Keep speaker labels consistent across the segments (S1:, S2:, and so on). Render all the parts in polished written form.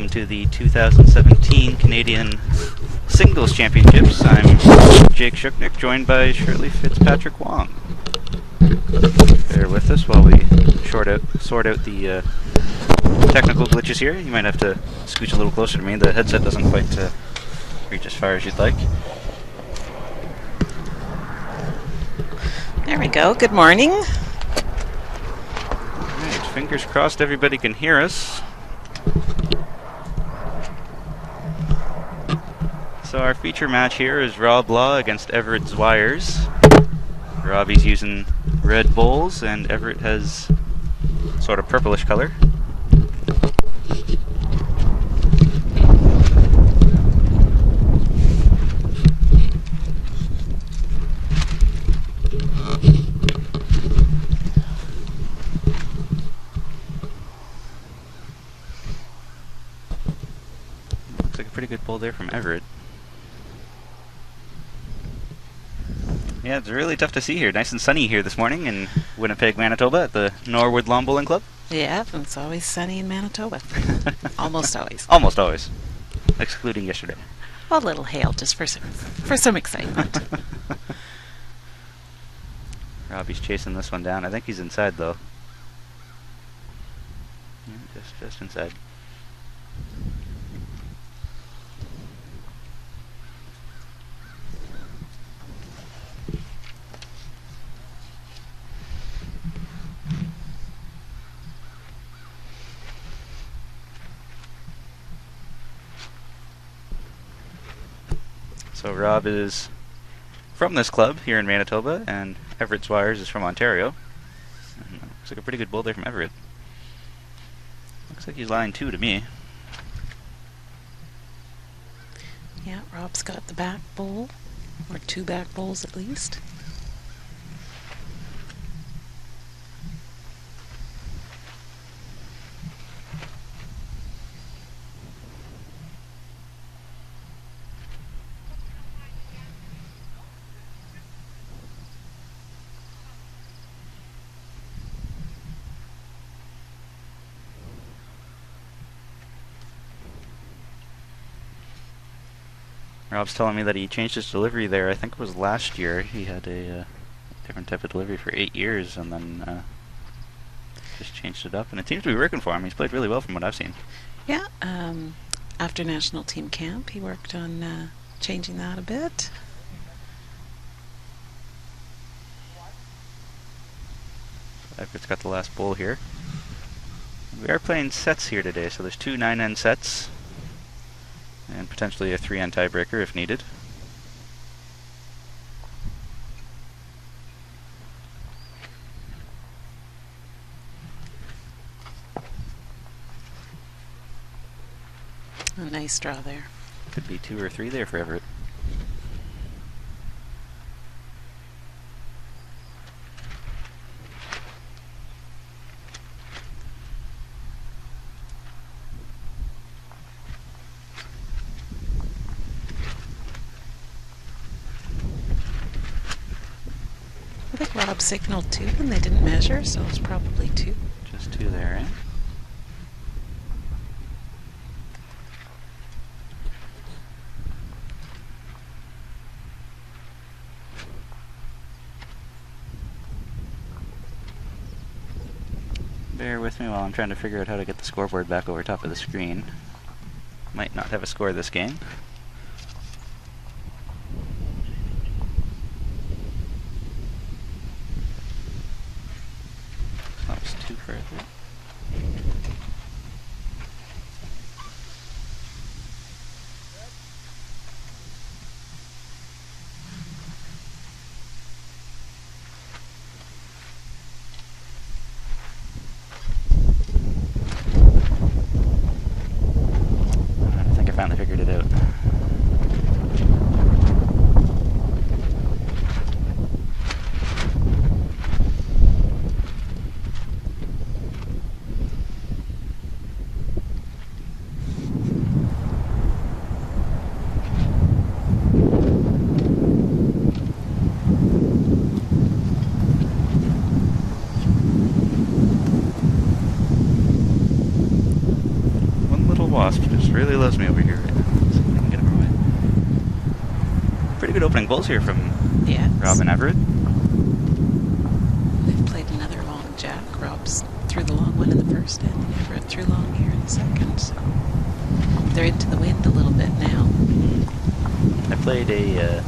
S1: welcome to the 2017 Canadian Singles Championships. I'm Jake Shuknick, joined by Shirley Fitzpatrick Wong. Bear with us while we sort out the technical glitches here. You might have to scooch a little closer to me. The headset doesn't quite reach as far as you'd like.
S2: There we go. Good morning.
S1: Alright, fingers crossed everybody can hear us. So our feature match here is Rob Law against Everett Zwiers. Robbie's using red bowls and Everett has sort of purplish color. Looks like a pretty good bowl there from Everett. Yeah, it's really tough to see here. Nice and sunny here this morning in Winnipeg, Manitoba at the Norwood Lawn Bowling Club.
S2: Yeah, it's always sunny in Manitoba. Almost always.
S1: Almost always. Excluding yesterday.
S2: A little hail just for some excitement.
S1: Robbie's chasing this one down. I think he's inside though. Yeah, just inside. So Rob is from this club here in Manitoba, and Everett Zwiers is from Ontario. And looks like a pretty good bowl there from Everett. Looks like he's line 2 to me.
S2: Yeah, Rob's got the back bowl, or 2 back bowls at least.
S1: Rob's telling me that he changed his delivery there. I think it was last year. He had a different type of delivery for 8 years and then just changed it up. And it seems to be working for him. He's played really well from what I've seen.
S2: Yeah, after national team camp, he worked on changing that a bit.
S1: Everett's got the last bowl here. We are playing sets here today, so there's 2 9-end sets. And potentially a 3-end tiebreaker if needed.
S2: A nice draw there.
S1: Could be 2 or 3 there for Everett.
S2: I think Rob signaled 2 and they didn't measure, so it's probably 2.
S1: Just 2 there, eh? Bear with me while I'm trying to figure out how to get the scoreboard back over top of the screen. Might not have a score this game. That was 2 for Everett. I think I finally figured it out. really loves me over here right now. Let's see if I can get him away. Pretty good opening bowls here from
S2: Yes.
S1: Rob and Everett.
S2: They've played another long jack. Rob's threw the long one in the first and Everett threw long here in the second. So they're into the wind a little bit now.
S1: I played a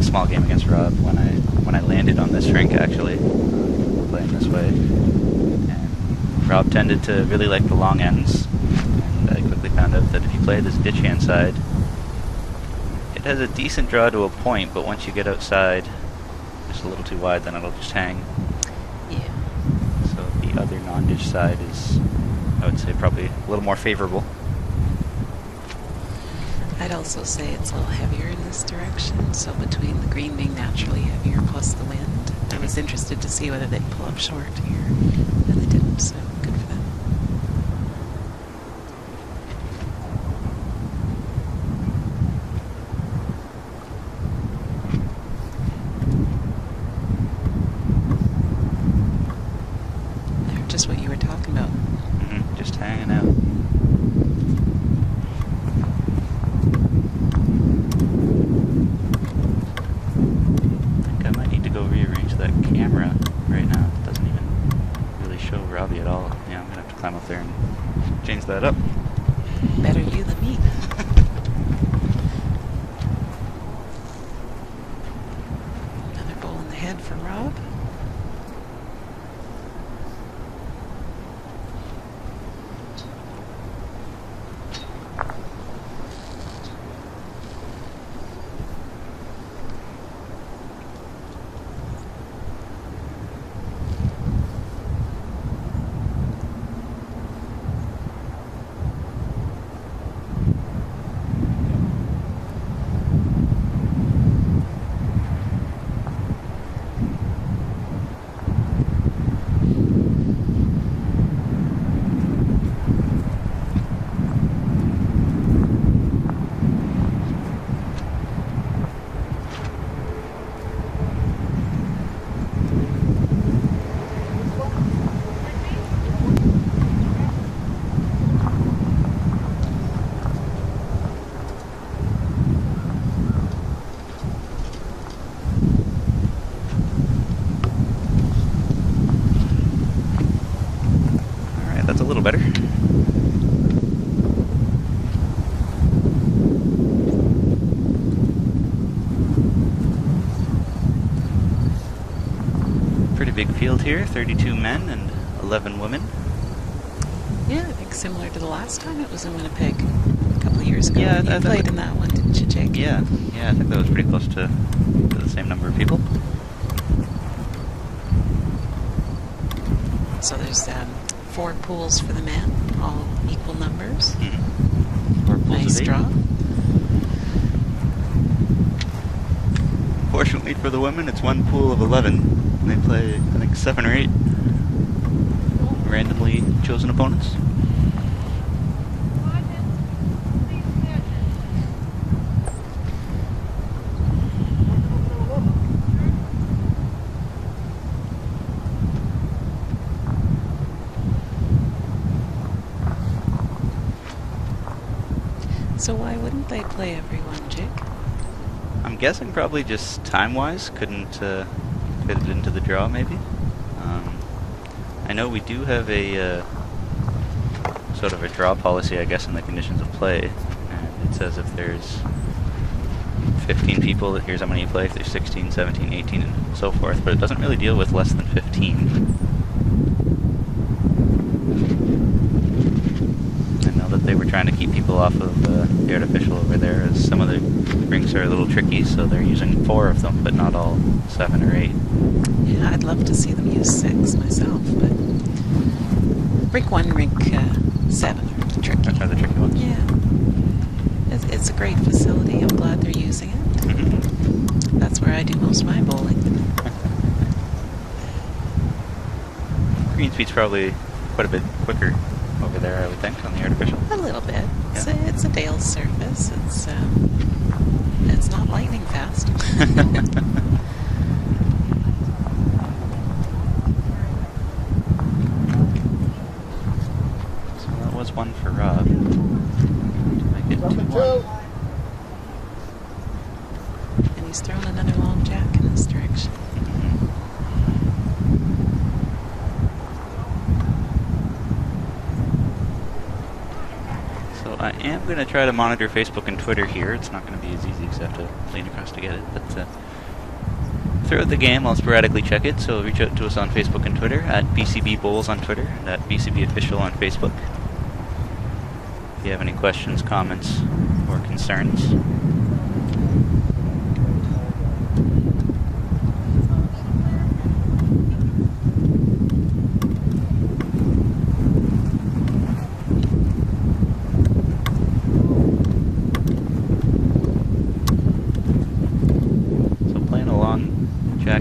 S1: small game against Rob when I landed on this rink, actually, playing this way. And Rob tended to really like the long ends, and I quickly found out that if you play this ditch hand side, it has a decent draw to a point, but once you get outside, just a little too wide, then it'll just hang.
S2: Yeah.
S1: So the other non-ditch side is, I would say, probably a little more favorable.
S2: I'd also say it's a little heavier in this direction, so between the green being naturally heavier plus the wind, I was interested to see whether they'd pull up short here, and they didn't, so good for them. They're just what you were talking about.
S1: Just hanging out. Rearrange that camera right now. It doesn't even really show Robbie at all. Yeah, I'm gonna have to climb up there and change that up.
S2: Better you than me. Another bowl in the head for Rob.
S1: That's a little better. Pretty big field here, 32 men and 11 women.
S2: Yeah, I think similar to the last time it was in Winnipeg a couple of years ago.
S1: Yeah,
S2: You played in that one, didn't you, Jake?
S1: Yeah, I think that was pretty close to the same number of people.
S2: So there's 4 pools for the men, all equal numbers.
S1: 4 pools
S2: Nice
S1: of 8.
S2: draw.
S1: Fortunately for the women, it's one pool of 11. They play, I think, 7 or 8 randomly chosen opponents.
S2: So why wouldn't they play everyone, Jake?
S1: I'm guessing probably just time-wise, couldn't fit it into the draw, maybe. I know we do have a sort of a draw policy, I guess, in the conditions of play, and it says if there's 15 people, here's how many you play, if there's 16, 17, 18, and so forth, but it doesn't really deal with less than 15. I know that they were trying to keep people off of the artificial over there, as some of the rinks are a little tricky, so they're using 4 of them, but not all 7 or 8.
S2: Yeah, I'd love to see them use 6 myself, but rink 1, rink 7 are the tricky.
S1: Are the tricky ones?
S2: Yeah. It's a great facility. I'm glad they're using it. That's where I do most of my bowling.
S1: Green speed's probably quite a bit quicker over there, I would think, on the artificial.
S2: A little bit.
S1: Yeah.
S2: It's a Dale surface. It's not lightning fast.
S1: So that was one for Rob. I am going to try to monitor Facebook and Twitter here. It's not going to be as easy because I have to lean across to get it. But throughout the game, I'll sporadically check it. So reach out to us on Facebook and Twitter, at BCB Bowls on Twitter, and at BCB Official on Facebook. If you have any questions, comments, or concerns.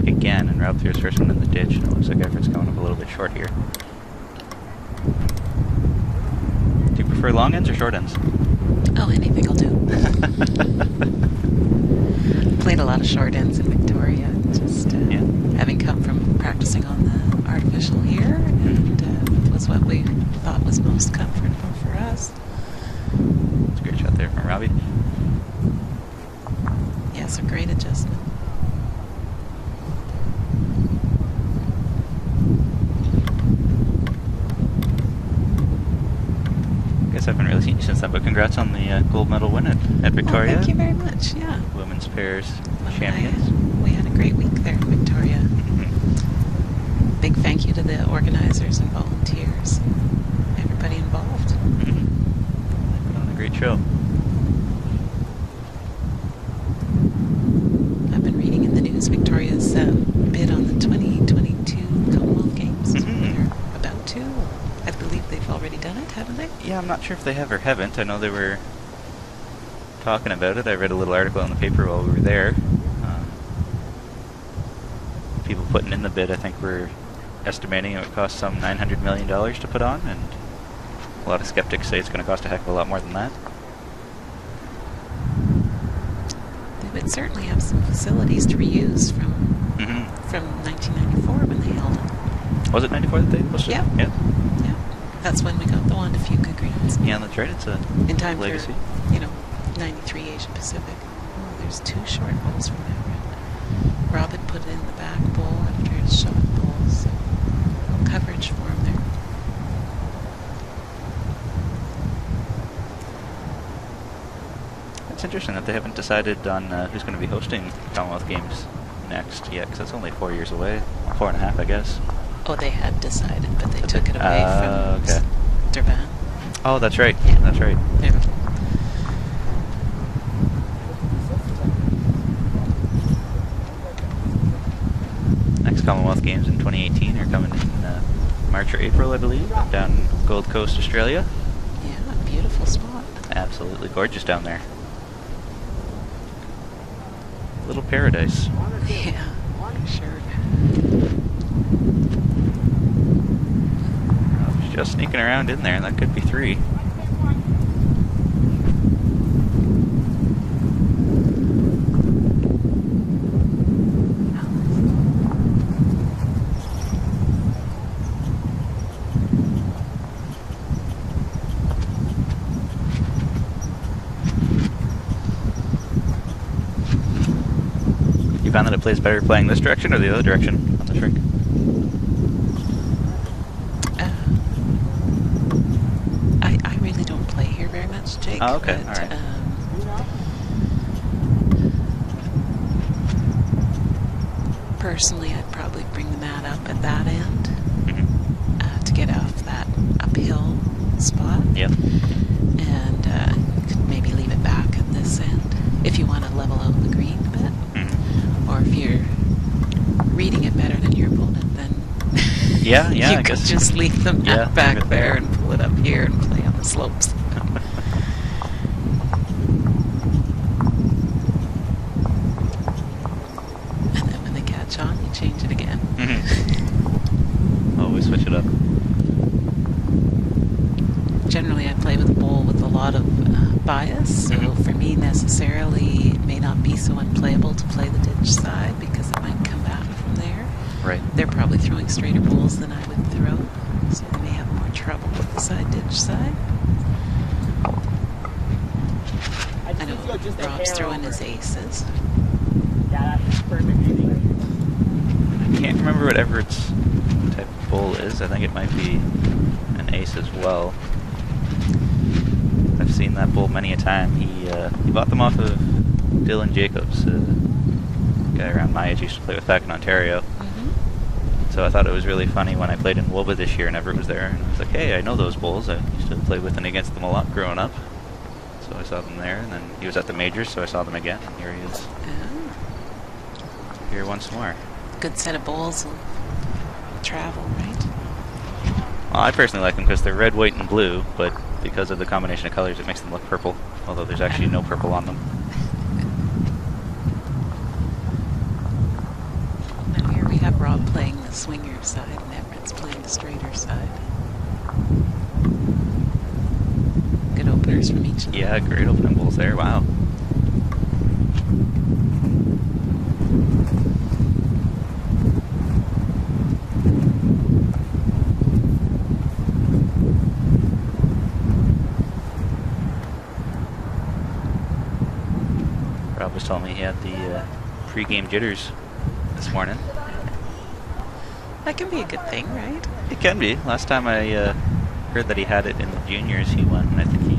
S1: Again, and Rob threw his first one in the ditch, and it looks like Everett's coming up a little bit short here. Do you prefer long ends or short ends?
S2: Oh, anything will do. Played a lot of short ends in Victoria, just having come from practicing on the artificial here, and it was what we thought was most comfortable for us.
S1: That's a great shot there from Robbie.
S2: Yes, a great adjustment.
S1: I haven't really seen you since then, but congrats on the gold medal win at Victoria.
S2: Oh, thank you very much, yeah.
S1: Women's pairs champions.
S2: We had a great week there in Victoria. Mm-hmm. Big thank you to the organizers and volunteers, everybody involved.
S1: Mm-hmm. They put on a great show.
S2: I've been reading in the news Victoria's bid on the 2022 Commonwealth Games.
S1: Mm-hmm.
S2: They're about to. I believe they've already done it, haven't they?
S1: Yeah, I'm not sure if they have or haven't. I know they were talking about it. I read a little article in the paper while we were there. People putting in the bid, I think, were estimating it would cost some $900 million to put on, and a lot of skeptics say it's going to cost a heck of a lot more than that.
S2: They would certainly have some facilities to reuse from 1994 when they held it.
S1: Was it 94 that they posted?
S2: Yeah.
S1: Yeah.
S2: That's when we got the Wanda Fuca greens.
S1: Yeah, that's right. It's a
S2: in time
S1: legacy.
S2: For, 93 Asia Pacific. Oh, there's two short bowls from that. Rob had put it in the back bowl after his shot bowl, so no coverage for him there.
S1: It's interesting that they haven't decided on who's going to be hosting Commonwealth Games next yet, because it's only 4 years away. 4.5, I guess.
S2: Oh, they had decided, but they took it away from Durban.
S1: Oh, that's right.
S2: Yeah.
S1: That's right.
S2: Yeah.
S1: Next Commonwealth Games in 2018 are coming in March or April, I believe, down Gold Coast, Australia.
S2: Yeah, beautiful spot.
S1: Absolutely gorgeous down there. Little paradise.
S2: Yeah, sure.
S1: Just sneaking around in there, that could be 3. You found that it plays better playing this direction or the other direction on the shrink?
S2: I really don't play here very much, Jake.
S1: Oh, okay,
S2: but,
S1: alright.
S2: Personally, I'd probably bring the mat up at that end
S1: Mm-hmm.
S2: to get off that uphill spot.
S1: Yep.
S2: And could maybe leave it back at this end if you want to level out the green a bit.
S1: Mm-hmm.
S2: Or if you're reading it better than your opponent, then
S1: Yeah,
S2: you
S1: I
S2: could
S1: guess.
S2: just leave the mat
S1: Yeah,
S2: back
S1: leave it
S2: there
S1: there.
S2: and pull it up here and play on the slopes. And then when they catch on, you change it again.
S1: Mm-hmm. Always switch it up.
S2: Generally, I play with a bowl with a lot of bias, so
S1: Mhm.
S2: for me, necessarily, it may not be so unplayable to play the ditch side because it might come back from there.
S1: Right.
S2: They're probably throwing straighter bowls than I would throw, so they may have more trouble with the side ditch side. I know Rob's throwing his aces.
S3: Yeah, that's perfect.
S1: I can't remember what Everett's type of bowl is. I think it might be an ace as well. I I've seen that bull many a time. He bought them off of Dylan Jacobs, a guy around my age used to play with back in Ontario. So I thought it was really funny when I played in Woba this year and Everett was there, and I was like, hey, I know those bulls. I used to play with and against them a lot growing up. So I saw them there, and then he was at the majors, so I saw them again, and here he is.
S2: Oh.
S1: Here once more.
S2: Good set of bowls will travel, right?
S1: Well, I personally like them because they're red, white, and blue, but because of the combination of colors, it makes them look purple, although there's actually no purple on them.
S2: Now here we have Rob playing the swinger side and Everett's playing the straighter side. Good openers from each of them.
S1: Yeah, great opening bowls there, wow. Rob was telling me he had the pre-game jitters this morning.
S2: That can be a good thing, right?
S1: It can be. Last time I heard that he had it in the juniors, he won, and I think he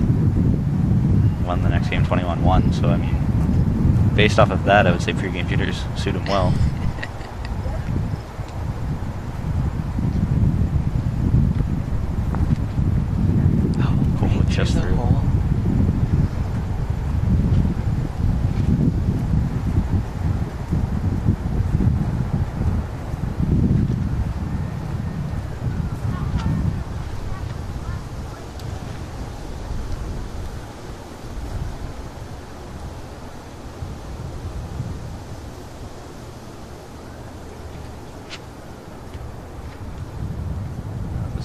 S1: won the next game 21-1. So, I mean, based off of that, I would say pre-game jitters suit him well.
S2: Oh,
S1: just
S2: the
S1: through.
S2: hole.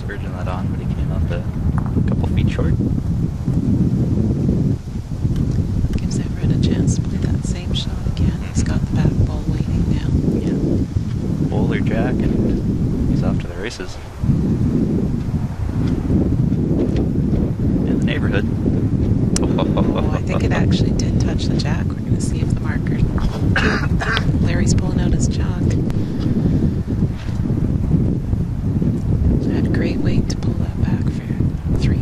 S1: Urging that on, but he came up a couple feet short.
S2: Gives Everett a chance to play that same shot again. He's got the back ball waiting now.
S1: Yeah. Bull or jack, and he's off to the races. In the neighborhood.
S2: Oh, I think it actually did touch the jack. We're going to see if the marker... Larry's pulling out his chalk. Great weight to pull that back for 3.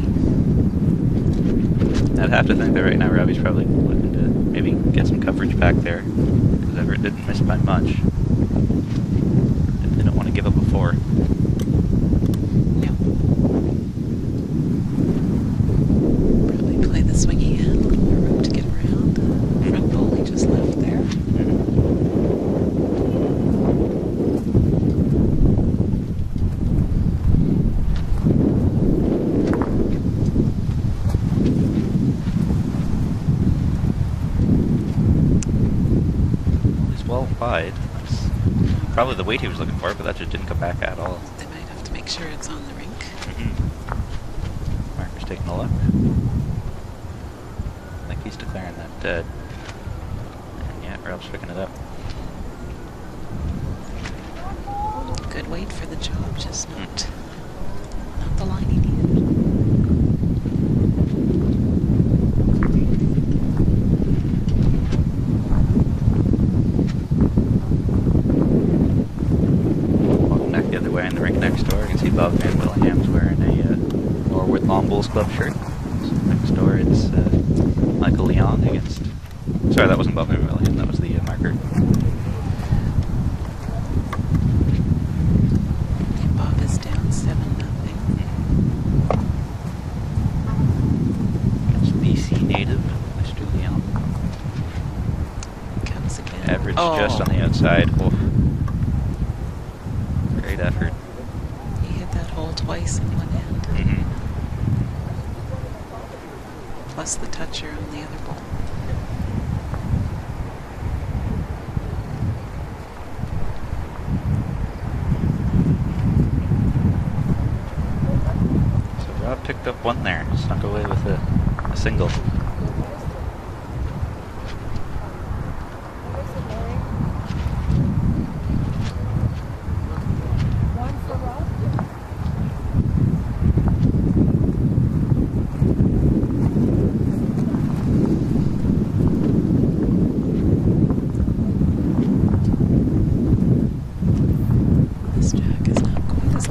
S1: I'd have to think that right now Robbie's probably looking to maybe get some coverage back there, because Everett didn't miss by much. Didn't want to give up a 4.
S2: No. Probably play the swingy hand, a little more room to get around. Front pole he just left there.
S1: Wide. That's probably the weight he was looking for, but that just didn't come back at all.
S2: They might have to make sure it's on the rink.
S1: Marker's taking a look. I think he's declaring that dead. And yeah, Rob's picking it up.
S2: Good weight for the job, just not the line he needed.
S1: In the rink next door, you can see Bob Van Willingham's wearing a Norwood Lawn Bowls Club shirt. So next door it's Michael Leong against... Sorry, that wasn't Bob Van Willingham, that was the marker.
S2: Bob is down 7-0.
S1: Against BC native, Mr. Leong.
S2: Comes again.
S1: Average just on the outside. Oof. Great effort.
S2: He hit that hole twice in one end. Plus the toucher on the other ball.
S1: So Rob picked up one there, snuck away with a single.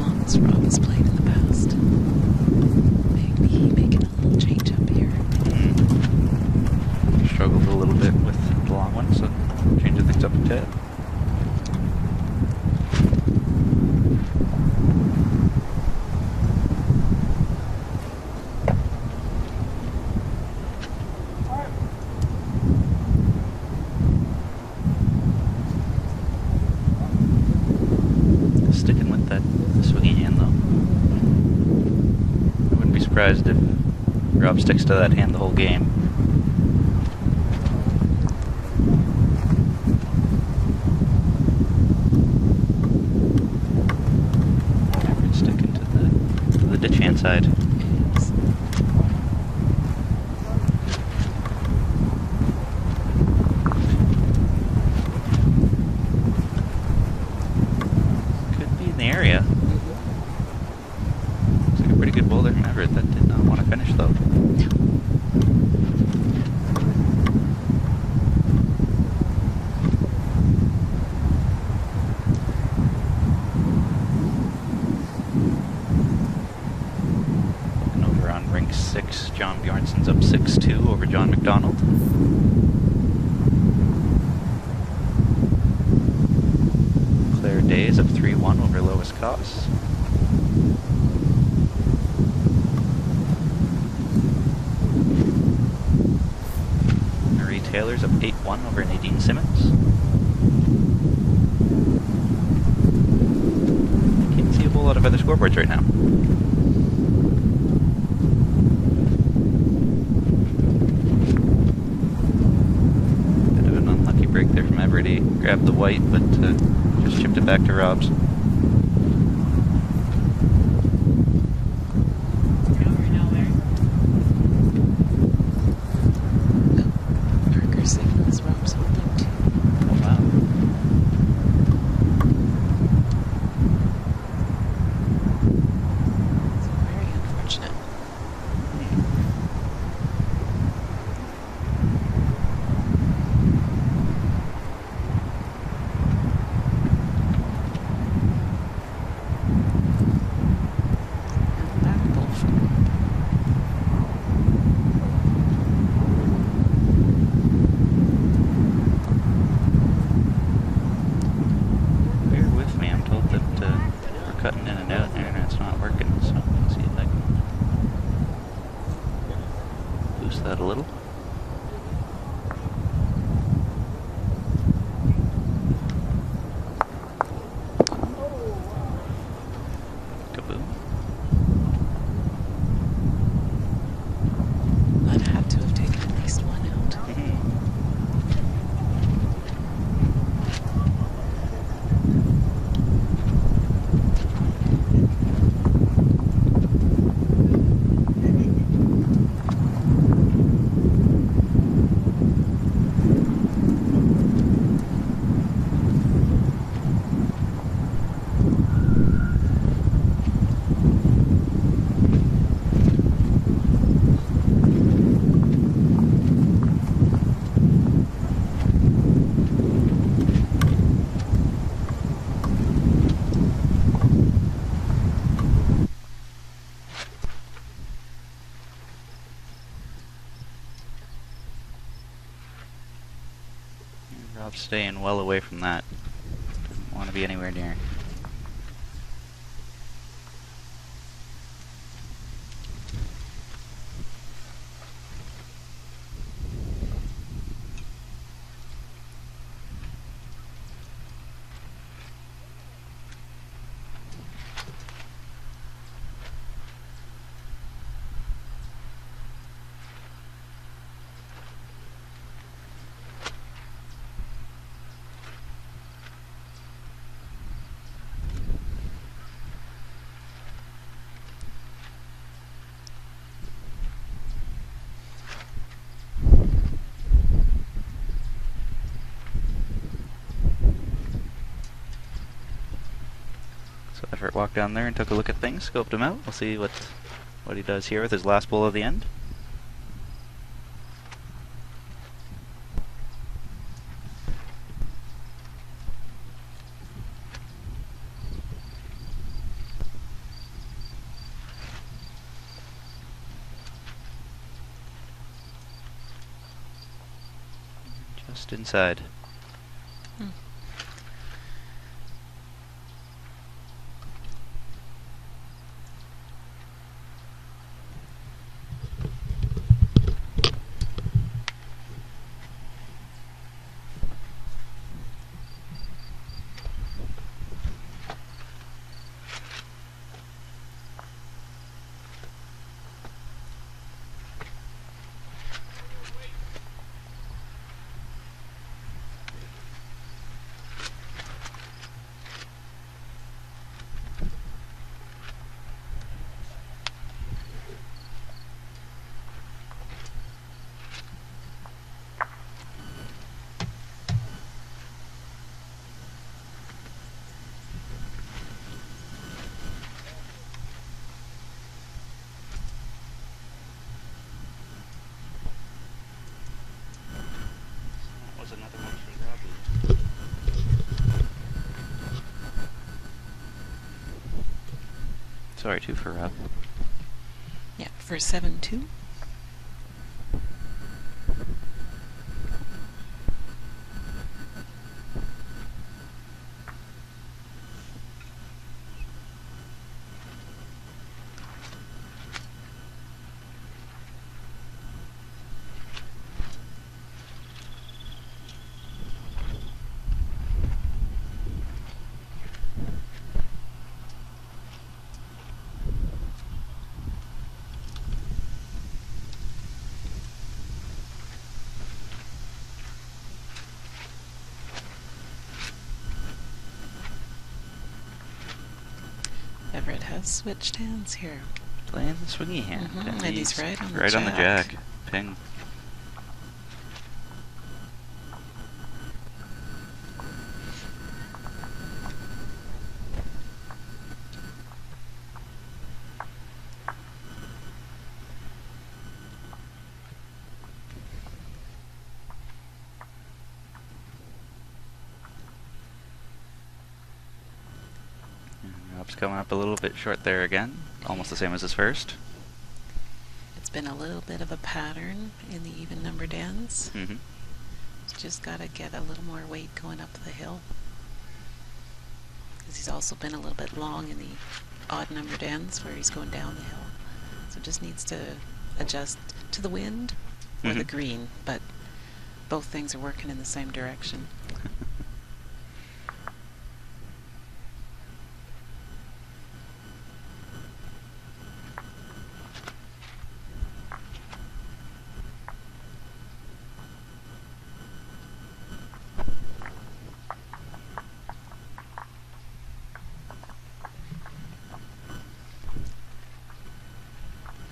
S2: long as Rob has played in the past. Maybe making a little change up here.
S1: that swinging hand, though. I wouldn't be surprised if Rob sticks to that hand the whole game. Sticking to the ditch hand side.
S2: Yes.
S1: Could be in the area. Looks like a pretty good bowler from Everett that did not want to finish, though. Looking over on rink 6, John Bjornson's up 6-2 over John McDonald. Claire Day is up 3-1 over Lois Koss. Marie Taylor's up 8-1 over Nadine Simmons. Can't see a whole lot of other scoreboards right now. Bit of an unlucky break there from Everett. He grabbed the white, but just chipped it back to Rob's.
S2: Parker signals Rob's holding too.
S1: Oh, wow.
S2: So very unfortunate. And back bowl for Rob.
S1: Bear with me, I'm told that we're cutting in and out, the internet's not working, so let's see if I can boost that a little. Kaboom.
S2: That had to have taken at least one out.
S1: Rob's staying well away from that. Doesn't want to be anywhere near. So Everett walked down there and took a look at things, scoped him out. We'll see what he does here with his last bowl of the end. Just inside. Sorry, 2 for Rob.
S2: Yeah, for 7-2. Everett has switched hands here.
S1: Playing the swingy hand.
S2: And he's right on the
S1: right
S2: jack.
S1: on the jack. Ping. Rob's coming up a little bit short there again. Almost the same as his first.
S2: It's been a little bit of a pattern in the even numbered ends.
S1: Mm-hmm.
S2: Just got to get a little more weight going up the hill. Because he's also been a little bit long in the odd numbered ends where he's going down the hill. So just needs to adjust to the wind or the green, but both things are working in the same direction.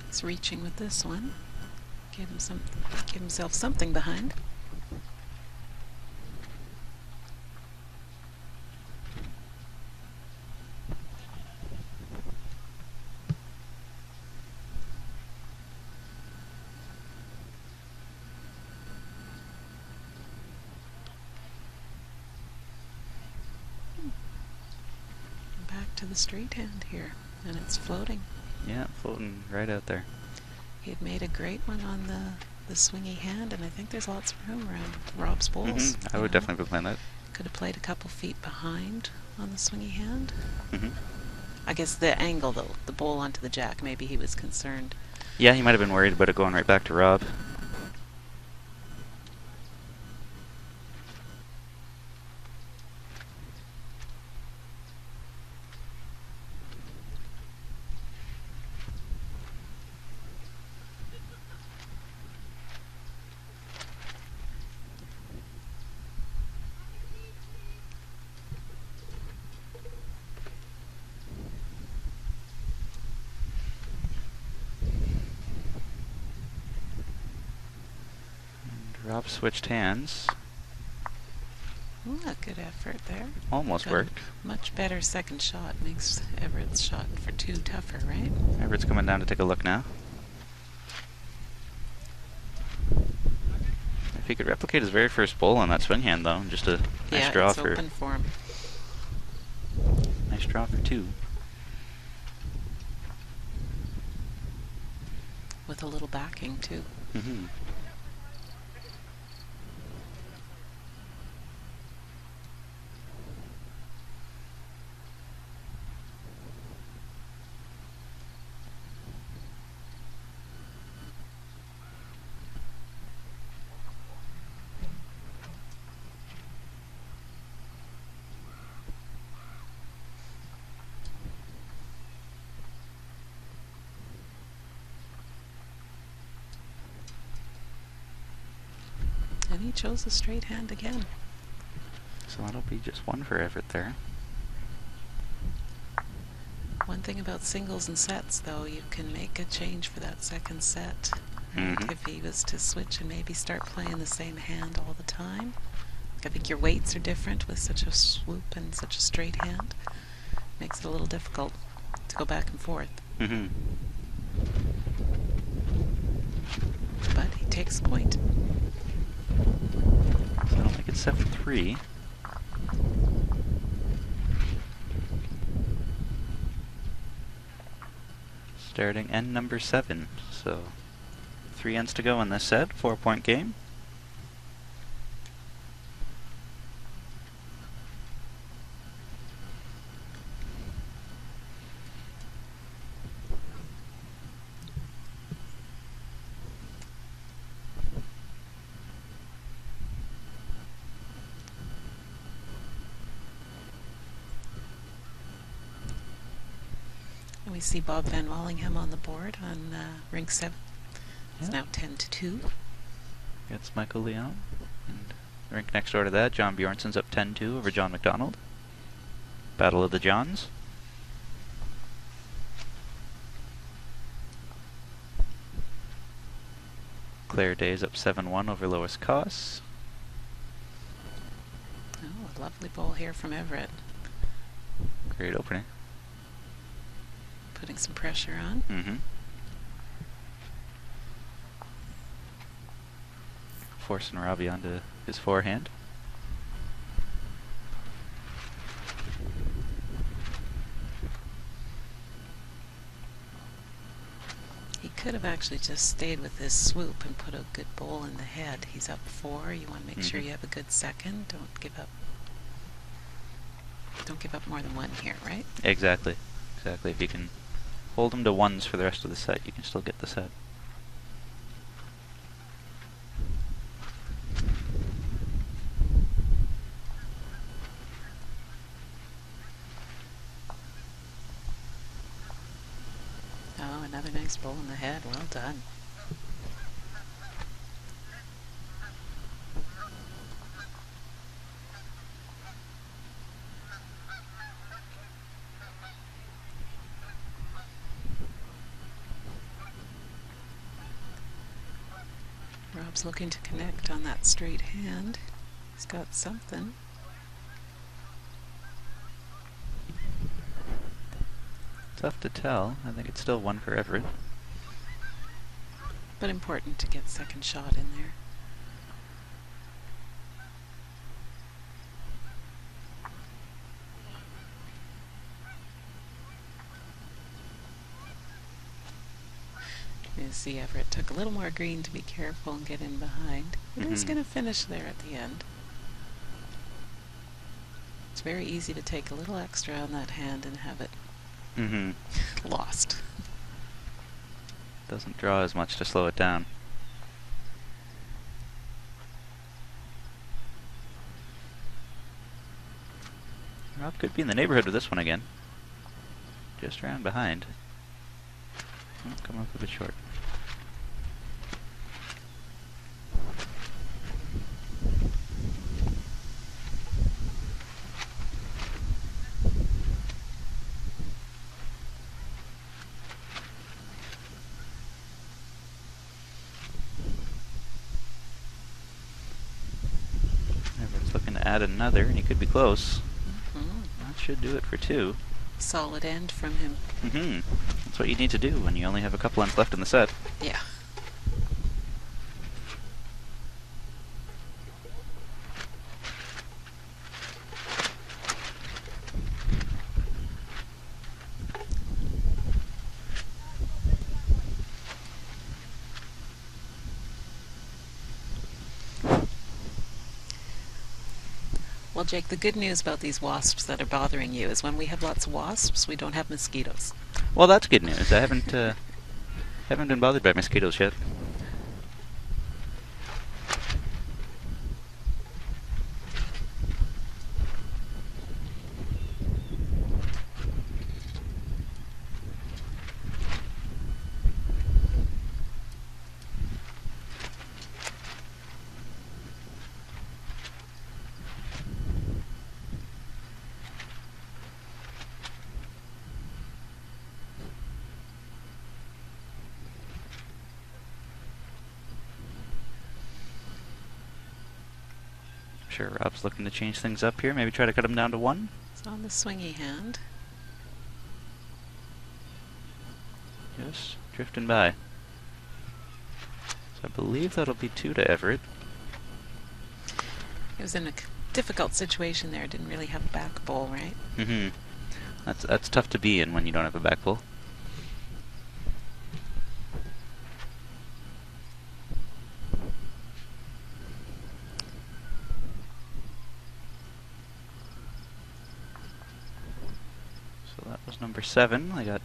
S2: He's reaching with this one. Give himself something behind. Back to the straight hand here, and it's floating.
S1: Yeah, floating right out there.
S2: He had made a great one on the swingy hand, and I think there's lots of room around Rob's bowls.
S1: I would definitely be playing that.
S2: Could have played a couple feet behind on the swingy hand.
S1: Mm-hmm.
S2: I guess the angle, though, the bowl onto the jack, maybe he was concerned.
S1: Yeah, he might have been worried about it going right back to Rob. Rob switched hands.
S2: Ooh, a good effort there.
S1: Almost
S2: Got
S1: worked.
S2: Much better second shot. Makes Everett's shot for 2 tougher, right?
S1: Everett's coming down to take a look now. If he could replicate his very first bowl on that swing hand, though, just a nice draw
S2: it's
S1: for
S2: open for him.
S1: nice draw for 2.
S2: With a little backing, too.
S1: Mm-hmm.
S2: And he chose a straight hand again.
S1: So that'll be just 1 for Everett there.
S2: One thing about singles and sets, though, you can make a change for that second set.
S1: Mm-hmm.
S2: If he was to switch and maybe start playing the same hand all the time. I think your weights are different with such a swoop and such a straight hand. Makes it a little difficult to go back and forth.
S1: Mm-hmm.
S2: But he takes point.
S1: So that'll make it 7-3. Starting end number 7. So 3 ends to go in this set. 4-point game.
S2: And we see Bob Van Wallingham on the board on ring 7. It's
S1: Yeah.
S2: now 10-2.
S1: It's Michael Leon. And the rink next door to that, John Bjornson's up 10-2 over John McDonald. Battle of the Johns. Claire Day's up 7-1 over Lois Koss.
S2: Oh, a lovely bowl here from Everett.
S1: Great opening.
S2: Putting some pressure on.
S1: Mm-hmm. Forcing Robbie onto his forehand.
S2: He could have actually just stayed with this swoop and put a good bowl in the head. He's up 4. You want to make sure you have a good second. Don't give up. Don't give up more than 1 here, right?
S1: Exactly. Exactly. If you can hold him to 1s for the rest of the set, you can still get the set.
S2: Oh, another nice bowl in the head. Well done. Rob's looking to connect on that straight hand. He's got something.
S1: Tough to tell. I think it's still 1 for Everett.
S2: But important to get second shot in there. You see Everett took a little more green to be careful and get in behind. But he's going to finish there at the end. It's very easy to take a little extra on that hand and have it lost.
S1: Doesn't draw as much to slow it down. Rob could be in the neighborhood with this one again. Just around behind. Oh, come up a bit short. Everett's looking to add another, and he could be close. That should do it for 2.
S2: Solid end from him.
S1: That's what you need to do when you only have a couple ends left in the set.
S2: Yeah. Well, Jake, the good news about these wasps that are bothering you is when we have lots of wasps, we don't have mosquitoes.
S1: Well, that's good news. I haven't been bothered by mosquitoes yet. Sure, Rob's looking to change things up here. Maybe try to cut him down to 1.
S2: It's on the swingy hand.
S1: Just drifting by. So I believe that'll be 2 to Everett.
S2: He was in a difficult situation there. Didn't really have a back bowl, right?
S1: That's tough to be in when you don't have a back pull. that was number 7. I got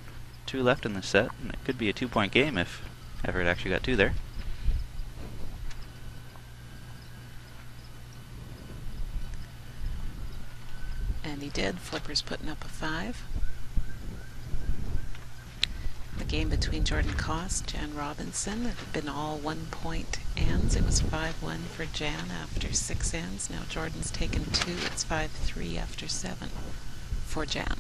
S1: 2 left in the set, and it could be a 2-point game if Everett actually got 2 there.
S2: And he did. Flipper's putting up a 5. The game between Jordan Kost, Jan Robinson, it had been all 1-point ends. It was 5-1 for Jan after 6 ends. Now Jordan's taken 2. It's 5-3 after 7 for Jan.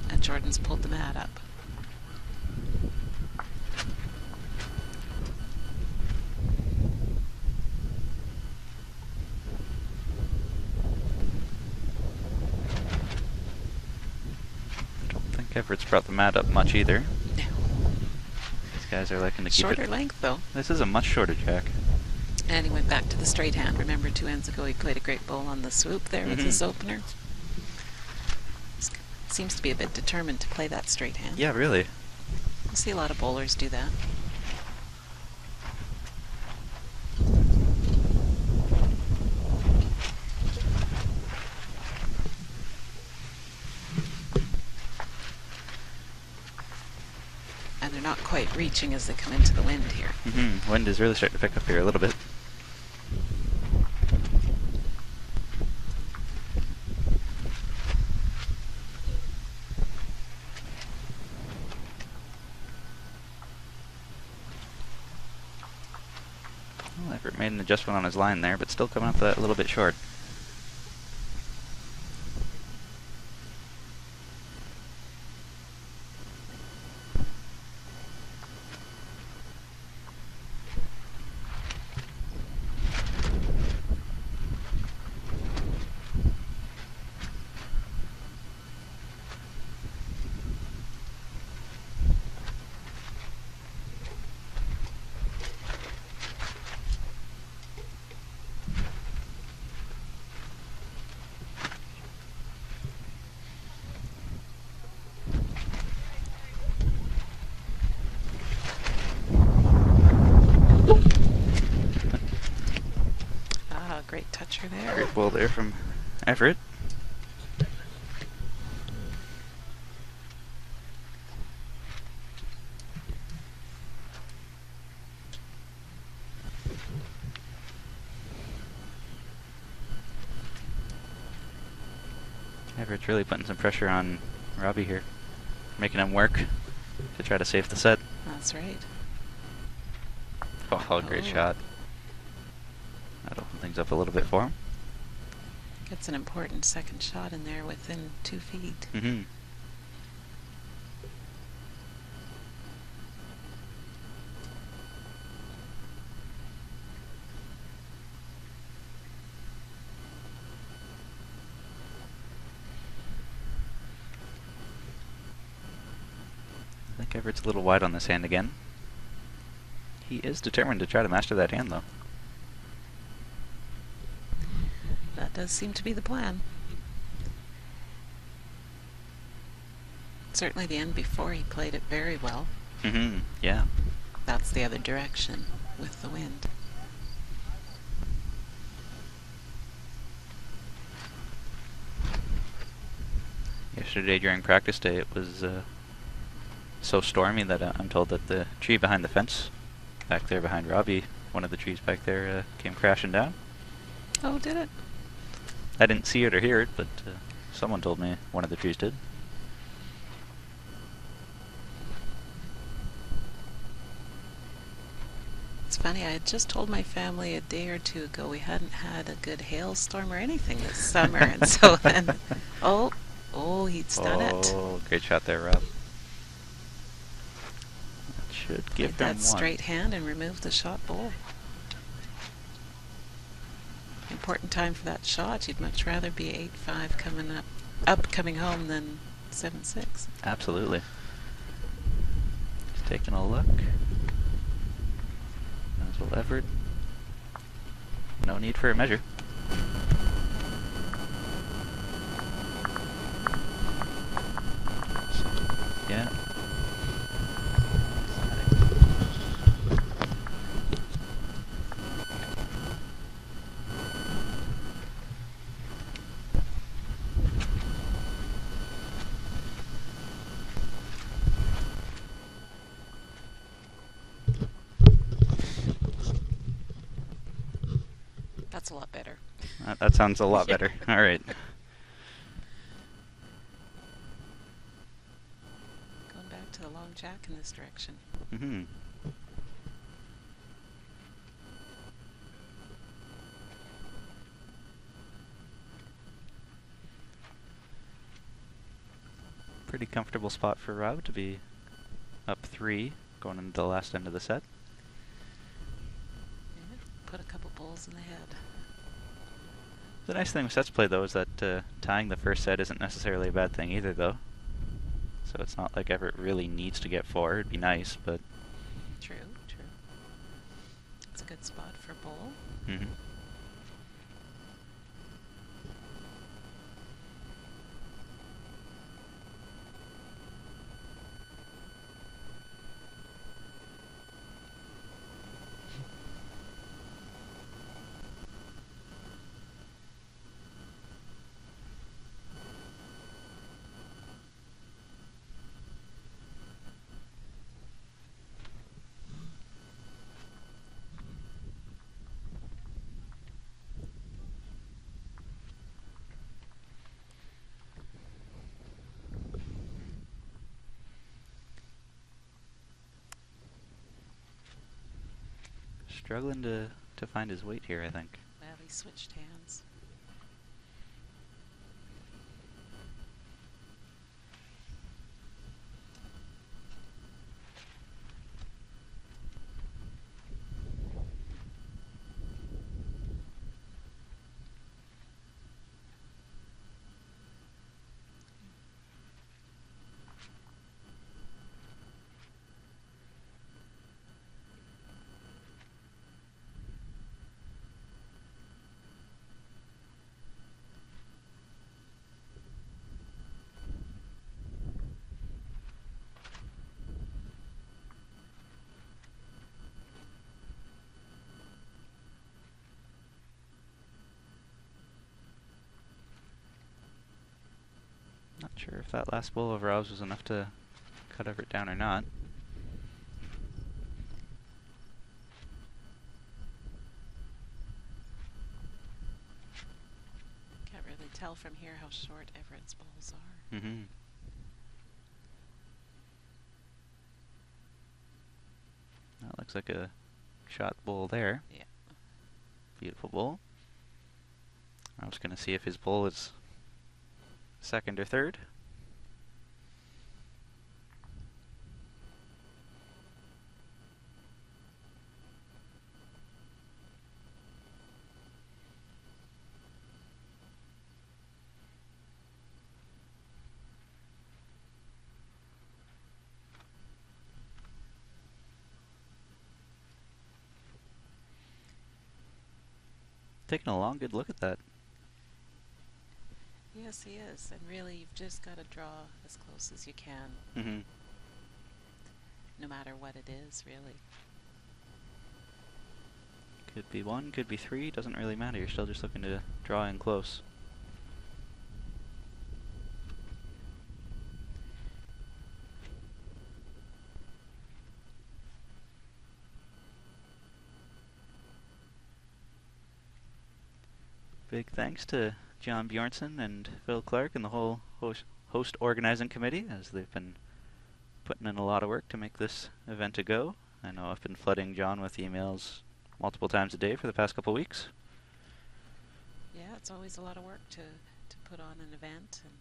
S2: And Jordan's pulled the mat up.
S1: Everett's brought the mat up much either.
S2: No.
S1: These guys are liking to keep
S2: Shorter
S1: it.
S2: length, though.
S1: This is a much shorter jack.
S2: And he went back to the straight hand. Remember 2 ends ago he played a great bowl on the swoop there with his opener? Seems to be a bit determined to play that straight hand.
S1: Yeah, really.
S2: You see a lot of bowlers do that. And they're not quite reaching as they come into the wind here.
S1: Wind is really starting to pick up here a little bit. Well, Everett made an adjustment on his line there, but still coming up that a little bit short.
S2: Great toucher there.
S1: Great ball there from Everett. Everett's really putting some pressure on Robbie here, making him work to try to save the set.
S2: That's right.
S1: Oh, great shot. That'll open things up a little bit for him.
S2: Gets an important second shot in there within 2 feet.
S1: I think Everett's a little wide on this hand again. He is determined to try to master that hand, though.
S2: That does seem to be the plan. Certainly the end before he played it very well.
S1: Yeah.
S2: That's the other direction with the wind.
S1: Yesterday during practice day it was so stormy that I'm told that the tree behind the fence back there behind Robbie, one of the trees back there, came crashing down.
S2: Oh, did it?
S1: I didn't see it or hear it, but someone told me one of the trees did.
S2: It's funny, I had just told my family a day or 2 ago we hadn't had a good hailstorm or anything this summer, and so then, oh, he's done it.
S1: Oh, great shot there, Rob. That should give
S2: Played
S1: him
S2: that
S1: one.
S2: straight hand and removed the shot bowl. Important time for that shot. You'd much rather be 8-5 coming home than 7-6.
S1: Absolutely. Just taking a look. As well, Everett. No need for a measure. Yeah.
S2: a lot better.
S1: That sounds a lot
S2: Yeah.
S1: better. All right.
S2: Going back to the long jack in this direction.
S1: Mm-hmm. Pretty comfortable spot for Rob to be up 3 going into the last end of the set.
S2: Yeah. Put a couple bulls in the head.
S1: The nice thing with sets play, though, is that tying the first set isn't necessarily a bad thing either, though. So it's not like Everett really needs to get 4. It'd be nice, but...
S2: True, true. It's a good spot for bull.
S1: Mm-hmm. Struggling to find his weight here, I think.
S2: Well, he switched hands.
S1: Not sure if that last bull of Rob's was enough to cut Everett down or not.
S2: Can't really tell from here how short Everett's bulls are.
S1: Mm-hmm. That looks like a shot bull there.
S2: Yeah.
S1: Beautiful bull. I was going to see if his bull is second or third. Taking a long, good look at that.
S2: Yes, he is. And really, you've just got to draw as close as you can,
S1: Mm-hmm.
S2: no matter what it is, really.
S1: Could be 1, could be 3, doesn't really matter. You're still just looking to draw in close. Big thanks to John Bjornson and Phil Clark and the whole host organizing committee, as they've been putting in a lot of work to make this event a go. I know I've been flooding John with emails multiple times a day for the past couple weeks.
S2: Yeah, it's always a lot of work to put on an event, and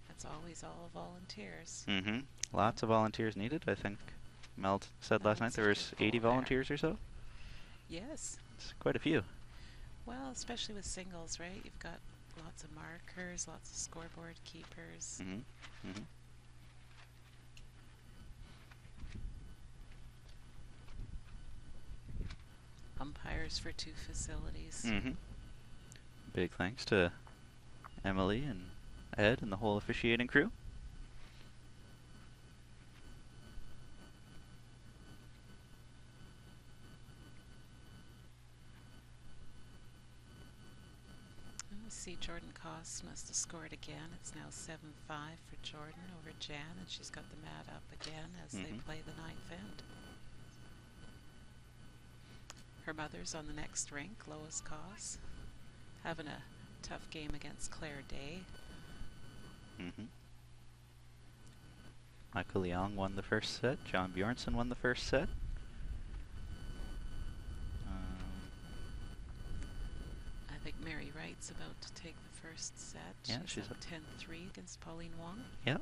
S2: that's always all volunteers.
S1: Mm-hmm. Lots of volunteers needed. I think Mel said last night there was 80 volunteers or so.
S2: Yes.
S1: It's quite a few.
S2: Well, especially with singles, right? You've got lots of markers, lots of scoreboard keepers.
S1: Mm-hmm. Mm-hmm.
S2: Umpires for 2 facilities.
S1: Mm-hmm. Big thanks to Emily and Ed and the whole officiating crew.
S2: I see Jordan Koss must have scored again. It's now 7-5 for Jordan over Jan, and she's got the mat up again as they play the 9th end. Her mother's on the next rink, Lois Koss. having a tough game against Claire Day.
S1: Michael Leong won the first set. John Bjornsson won the first set.
S2: I think Mary Wright's about to take the first set.
S1: Yeah,
S2: she's
S1: she's
S2: up 10-3 against Pauline Wong.
S1: Yeah.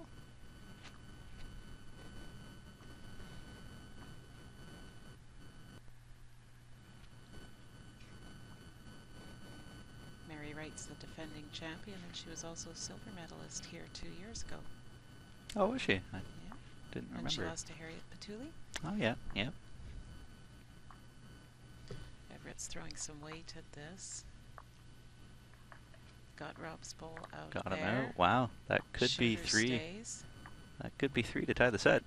S2: Mary Wright's the defending champion, and she was also a silver medalist here 2 years ago.
S1: Oh, was she? I
S2: Yeah.
S1: didn't remember.
S2: And she lost to Harriet Patulli.
S1: Oh, yeah, yeah.
S2: Everett's throwing some weight at this. Got Rob's ball out
S1: Got
S2: there.
S1: him out. Wow, that could be
S2: Sugar
S1: 3.
S2: stays.
S1: That could be 3 to tie the set.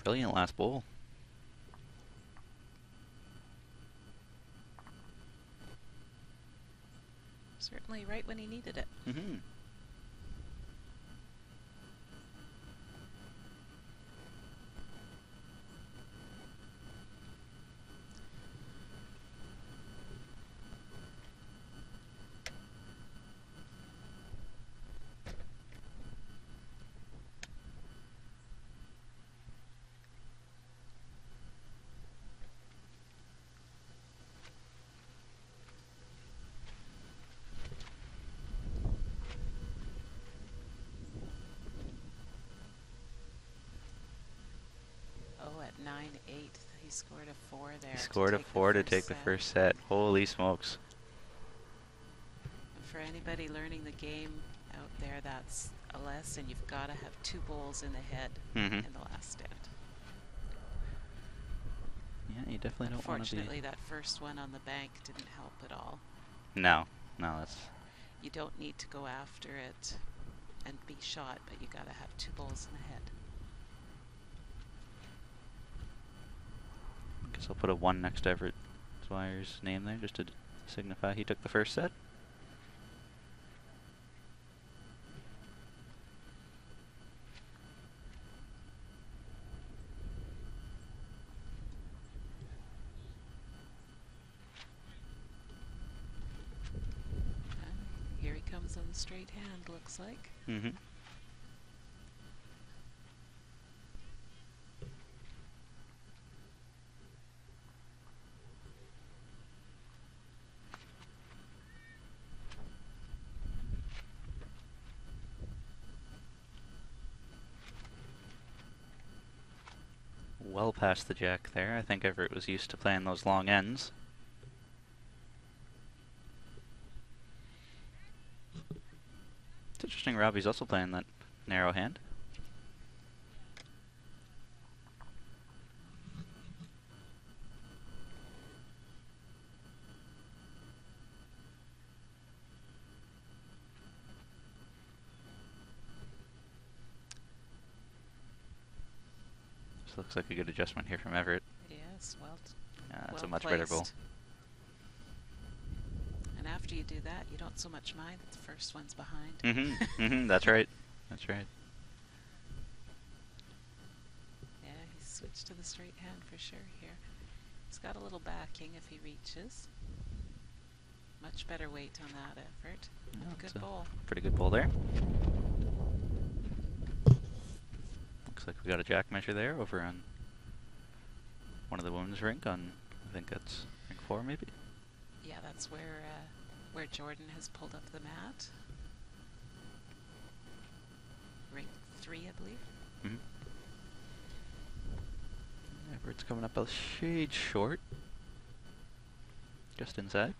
S1: Brilliant last bowl.
S2: Certainly right when he needed it. Oh, at 9-8, he scored a 4 there.
S1: He scored a 4 to take the first set. Holy smokes.
S2: And for anybody learning the game out there, that's a lesson. You've got to have 2 bowls in the head in the last stand.
S1: Yeah, you definitely don't want to be...
S2: Unfortunately, that first one on the bank didn't help at all.
S1: No, that's...
S2: You don't need to go after it and be shot, but you got to have 2 bowls in the head.
S1: I guess I'll put a 1 next to Everett Zwiers' name there, just to signify he took the first set.
S2: Here he comes on the straight hand, looks like.
S1: Well past the jack there. I think Everett was used to playing those long ends. It's interesting Robbie's also playing that narrow hand. This looks like a good adjustment here from Everett.
S2: Yes, well,
S1: That's
S2: well
S1: a much better
S2: placed.
S1: bowl.
S2: And after you do that, you don't so much mind that the first one's behind.
S1: That's right. That's right.
S2: Yeah, he's switched to the straight hand for sure here. He's got a little backing if he reaches. Much better weight on that effort.
S1: Yeah,
S2: Good bowl.
S1: Pretty good bowl there. Looks like we got a jack measure there over on one of the women's rink on, I think that's rink 4 maybe?
S2: Yeah, that's where Jordan has pulled up the mat. Rink 3, I believe.
S1: Everett's coming up a shade short. Just inside.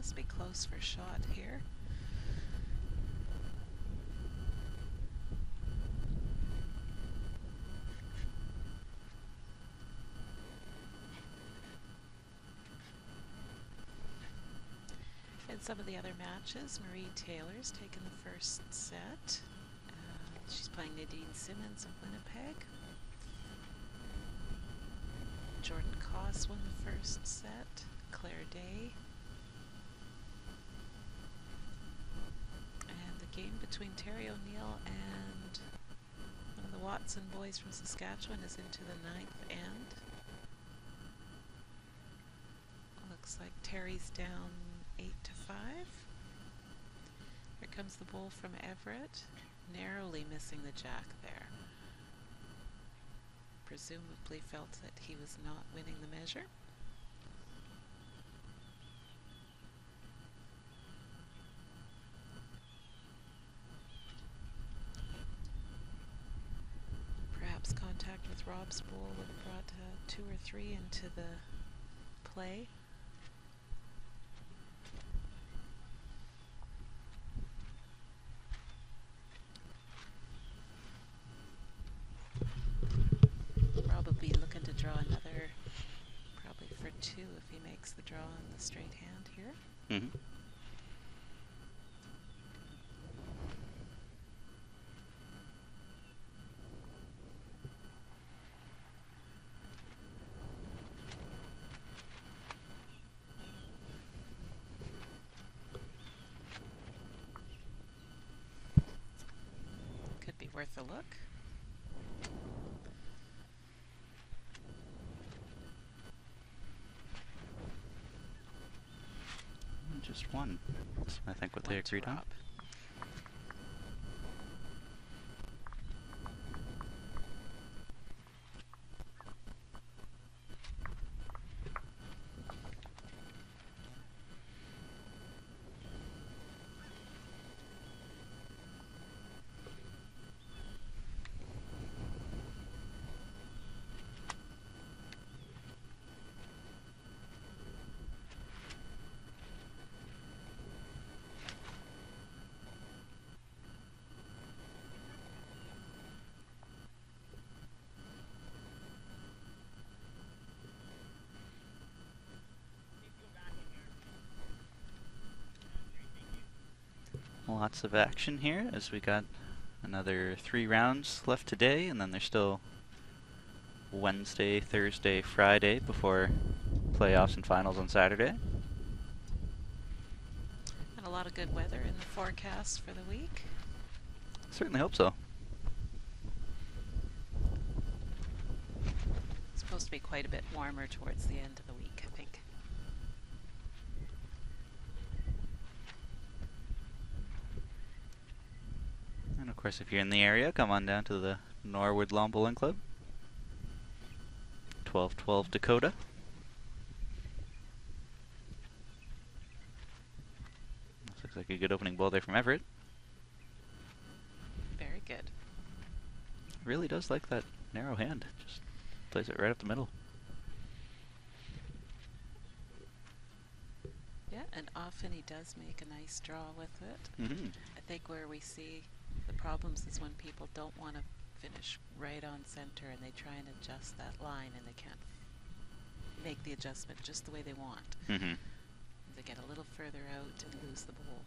S2: has to be close for a shot here. In some of the other matches, Marie Taylor's taken the first set. She's playing Nadine Simmons of Winnipeg. Jordan Koss won the first set. Claire Day. And the game between Terry O'Neill and one of the Watson boys from Saskatchewan is into the 9th end. Looks like Terry's down 8-5. Here comes the bowl from Everett, narrowly missing the jack there. Presumably felt that he was not winning the measure. Perhaps contact with Rob's bowl would have brought 2 or 3 into the play. Rob will be looking to draw another, probably for 2 if he makes the draw on the straight hand here.
S1: Mm-hmm.
S2: Could be worth a look.
S1: Just one. That's, I think, what they agreed on. Lots of action here as we got another 3 rounds left today, and then there's still Wednesday, Thursday, Friday before playoffs and finals on Saturday.
S2: And a lot of good weather in the forecast for the week.
S1: Certainly hope so.
S2: It's supposed to be quite a bit warmer towards the end of the week, I think.
S1: And of course, if you're in the area, come on down to the Norwood Lawn Bowling Club. 1212 Dakota. This looks like a good opening bowl there from Everett.
S2: Very good.
S1: Really does like that narrow hand. Just plays it right up the middle.
S2: Yeah, and often he does make a nice draw with it.
S1: Mm-hmm.
S2: I think where we see the problems is when people don't want to finish right on center and they try and adjust that line and they can't make the adjustment just the way they want.
S1: Mm-hmm.
S2: They get a little further out and lose the bowl.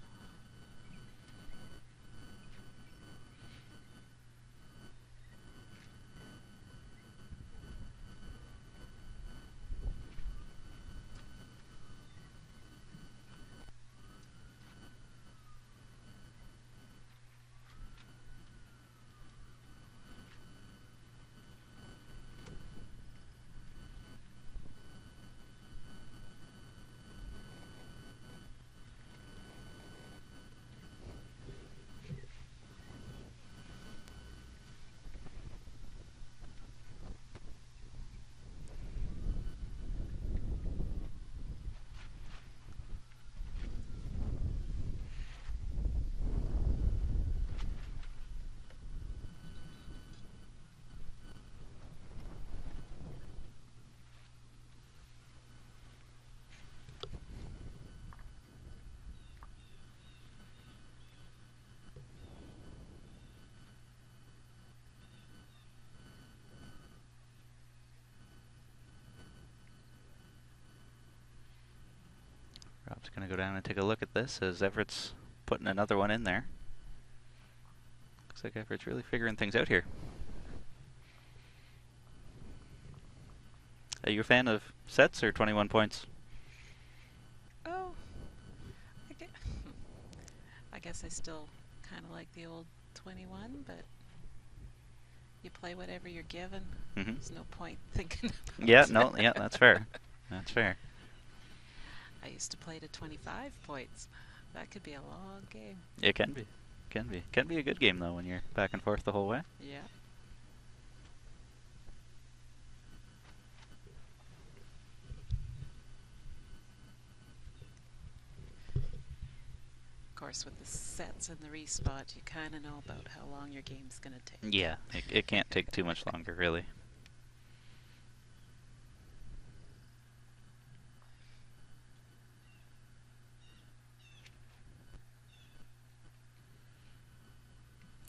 S1: Just gonna go down and take a look at this as Everett's putting another one in there. Looks like Everett's really figuring things out here. Are you a fan of sets or 21 points?
S2: Oh, I guess I still kind of like the old 21, but you play whatever you're given.
S1: Mm-hmm.
S2: There's no point thinking about
S1: Yeah, no, yeah, that's fair. That's fair.
S2: I used to play to 25 points. That could be a long game.
S1: It can be. Can be. Can be a good game, though, when you're back and forth the whole way.
S2: Yeah. Of course, with the sets and the respot, you kind of know about how long your game's going to take.
S1: Yeah, it can't take too much longer, really.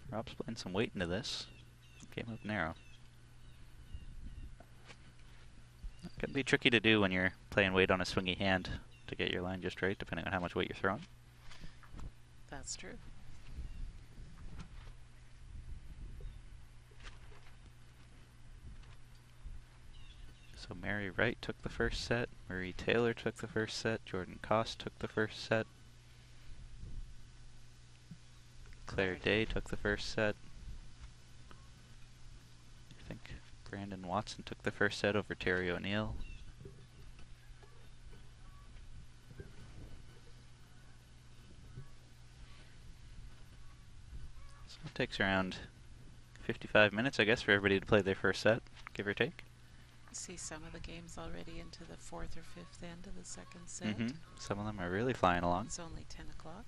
S1: Rob's playing some weight into this. Came up narrow. It can be tricky to do when you're playing weight on a swingy hand to get your line just right, depending on how much weight you're throwing.
S2: That's true.
S1: So Mary Wright took the first set, Marie Taylor took the first set, Jordan Koss took the first set, Claire Day took the first set. I think Brandon Watson took the first set over Terry O'Neill. So it takes around 55 minutes, I guess, for everybody to play their first set, give or take.
S2: I see some of the games already into the 4th or 5th end of the second set.
S1: Mm-hmm. Some of them are really flying along.
S2: It's only 10 o'clock.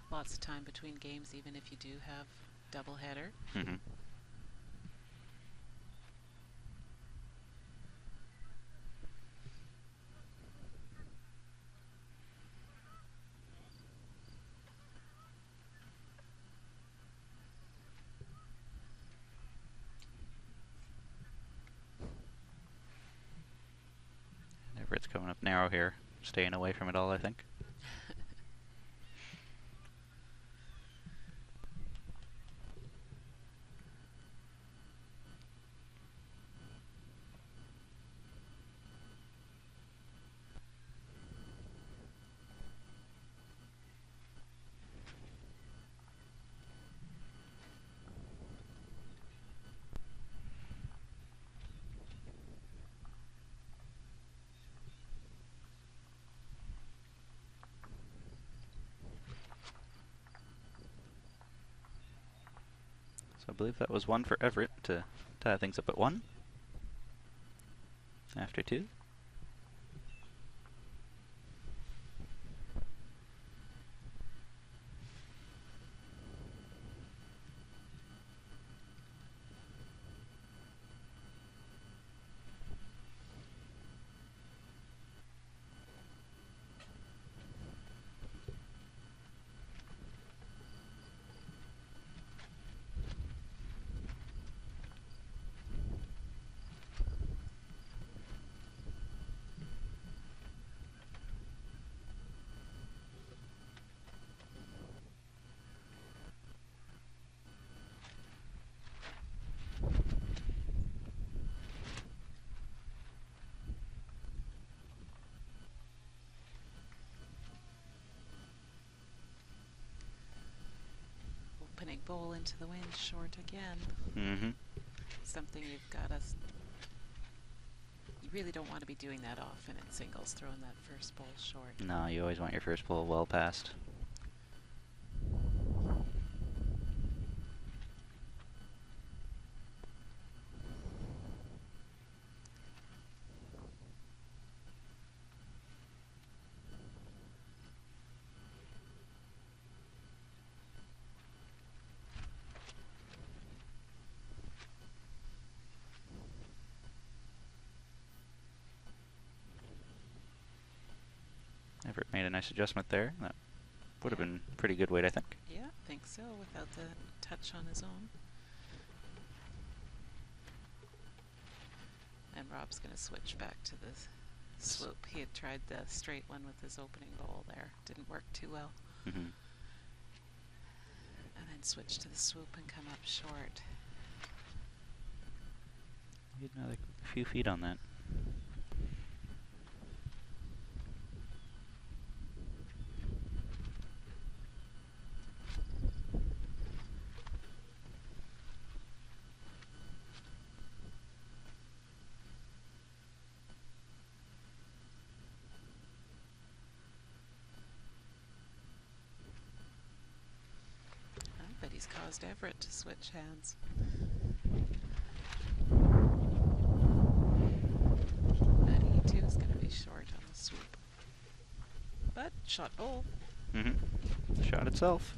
S2: Lots of time between games, even if you do have doubleheader.
S1: Mm-hmm. Everett's coming up narrow here, staying away from it all, I think. So I believe that was one for Everett to tie things up at 1. After 2.
S2: Opening bowl into the wind, short again.
S1: Mm-hmm.
S2: Something you've got to... You really don't want to be doing that often in singles, throwing that first bowl short.
S1: No, you always want your first bowl well past. Everett made a nice adjustment there. That would have been pretty good weight, I think.
S2: Yeah, I think so, without the touch on his own. Rob's going to switch back to the swoop. He had tried the straight one with his opening bowl there. Didn't work too well.
S1: Mm-hmm.
S2: And then switch to the swoop and come up short.
S1: Need another few feet on that.
S2: But he's caused Everett to switch hands. And he too is going to be short on the swoop. But shot bowl.
S1: Mm-hmm. The shot itself.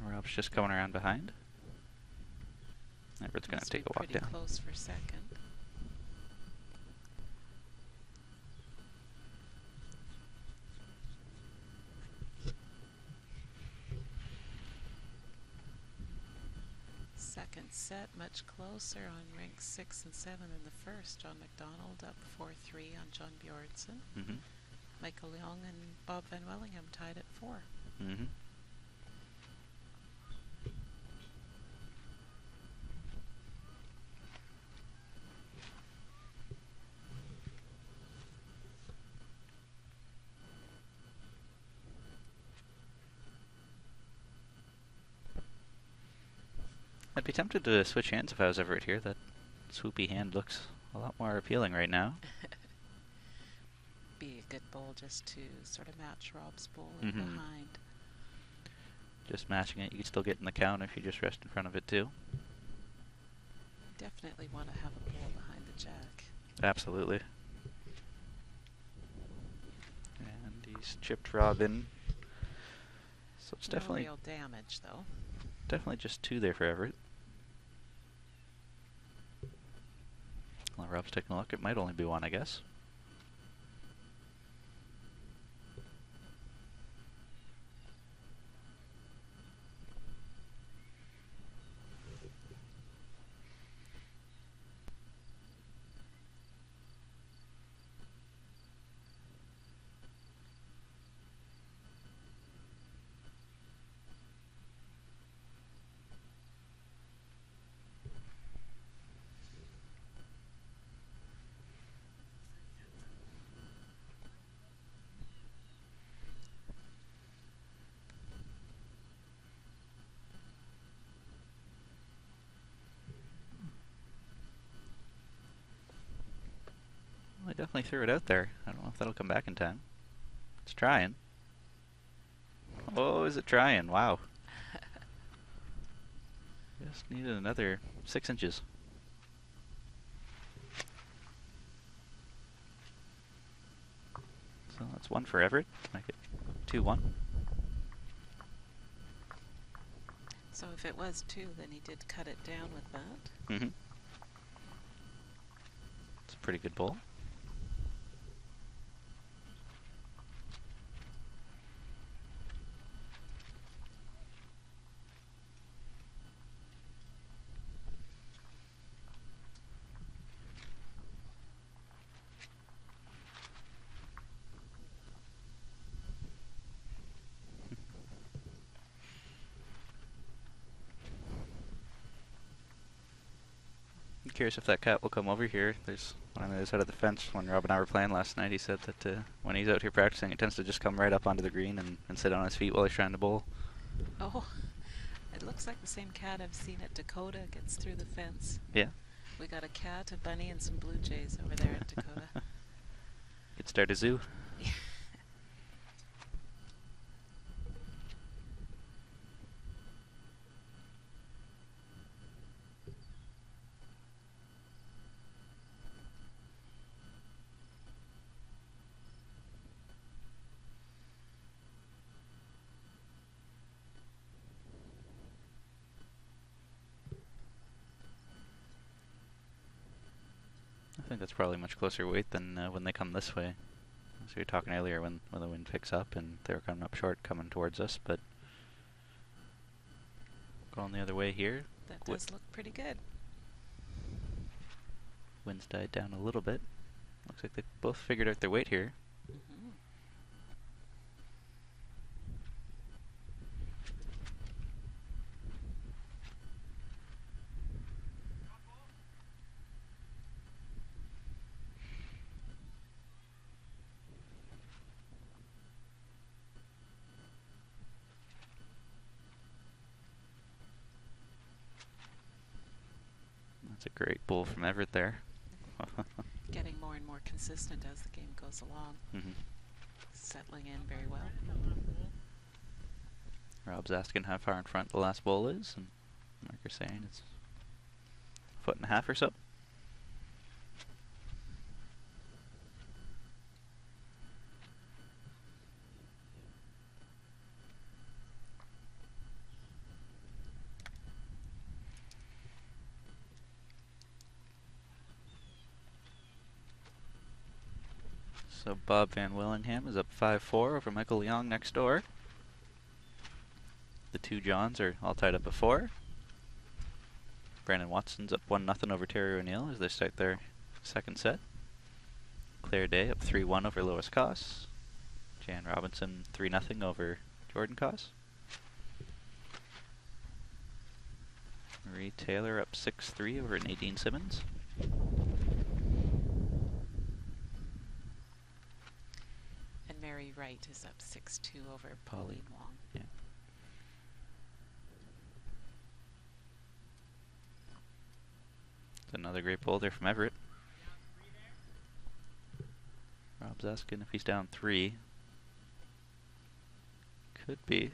S1: Rob's just coming around behind. Everett's going to take a walk
S2: pretty
S1: down.
S2: Close for second. Second set much closer on ranks 6 and 7 than the first. John McDonald up 4-3 on John Bjornsson.
S1: Mm-hmm.
S2: Michael Young and Bob Van Wellingham tied at 4.
S1: Mm-hmm. I'd be tempted to switch hands if I was Everett here. That swoopy hand looks a lot more appealing right now.
S2: Be a good bowl just to sort of match Rob's bowl in behind.
S1: Just matching it, you can still get in the count if you just rest in front of it too.
S2: Definitely want to have a bowl behind the jack.
S1: Absolutely. And he's chipped Rob in. So it's
S2: No
S1: definitely
S2: real damage though.
S1: definitely just 2 there for Everett. While Rob's taking a look, it might only be 1, I guess. Well, I definitely threw it out there. I don't know if that'll come back in time. It's trying. Oh, is it trying? Wow. Just needed another 6 inches. So that's 1 for Everett. Make it 2-1.
S2: So if it was 2, then he did cut it down with that.
S1: Mm-hmm. It's a pretty good bowl. I'm curious if that cat will come over here. There's one on the other side of the fence. When Rob and I were playing last night, he said that when he's out here practicing, it tends to just come right up onto the green and sit on his feet while he's trying to bowl.
S2: Oh, it looks like the same cat I've seen at Dakota gets through the fence.
S1: Yeah.
S2: We got a cat, a bunny, and some blue jays over there at Dakota.
S1: Could start a zoo. I think that's probably much closer weight than when they come this way. So you were talking earlier when the wind picks up and they were coming up short, coming towards us, but going the other way here.
S2: That does look pretty good.
S1: Wind's died down a little bit. Looks like they both figured out their weight here.
S2: Mm-hmm.
S1: That's a great bull from Everett there.
S2: Getting more and more consistent as the game goes along.
S1: Mm-hmm.
S2: Settling in very well.
S1: Rob's asking how far in front the last bull is, and Marker's saying it's a foot and a half or so. So Bob Van Willingham is up 5-4 over Michael Young next door. The two Johns are all tied up at 4. Brandon Watson's up 1-0 over Terry O'Neill as they start their second set. Claire Day up 3-1 over Lois Koss. Jan Robinson 3-0 over Jordan Koss. Marie Taylor up 6-3 over Nadine Simmons.
S2: And Mary Wright is up 6-2 over Pauline Wong.
S1: Yeah. It's another great bowl there from Everett. Rob's asking if he's down 3. Could be.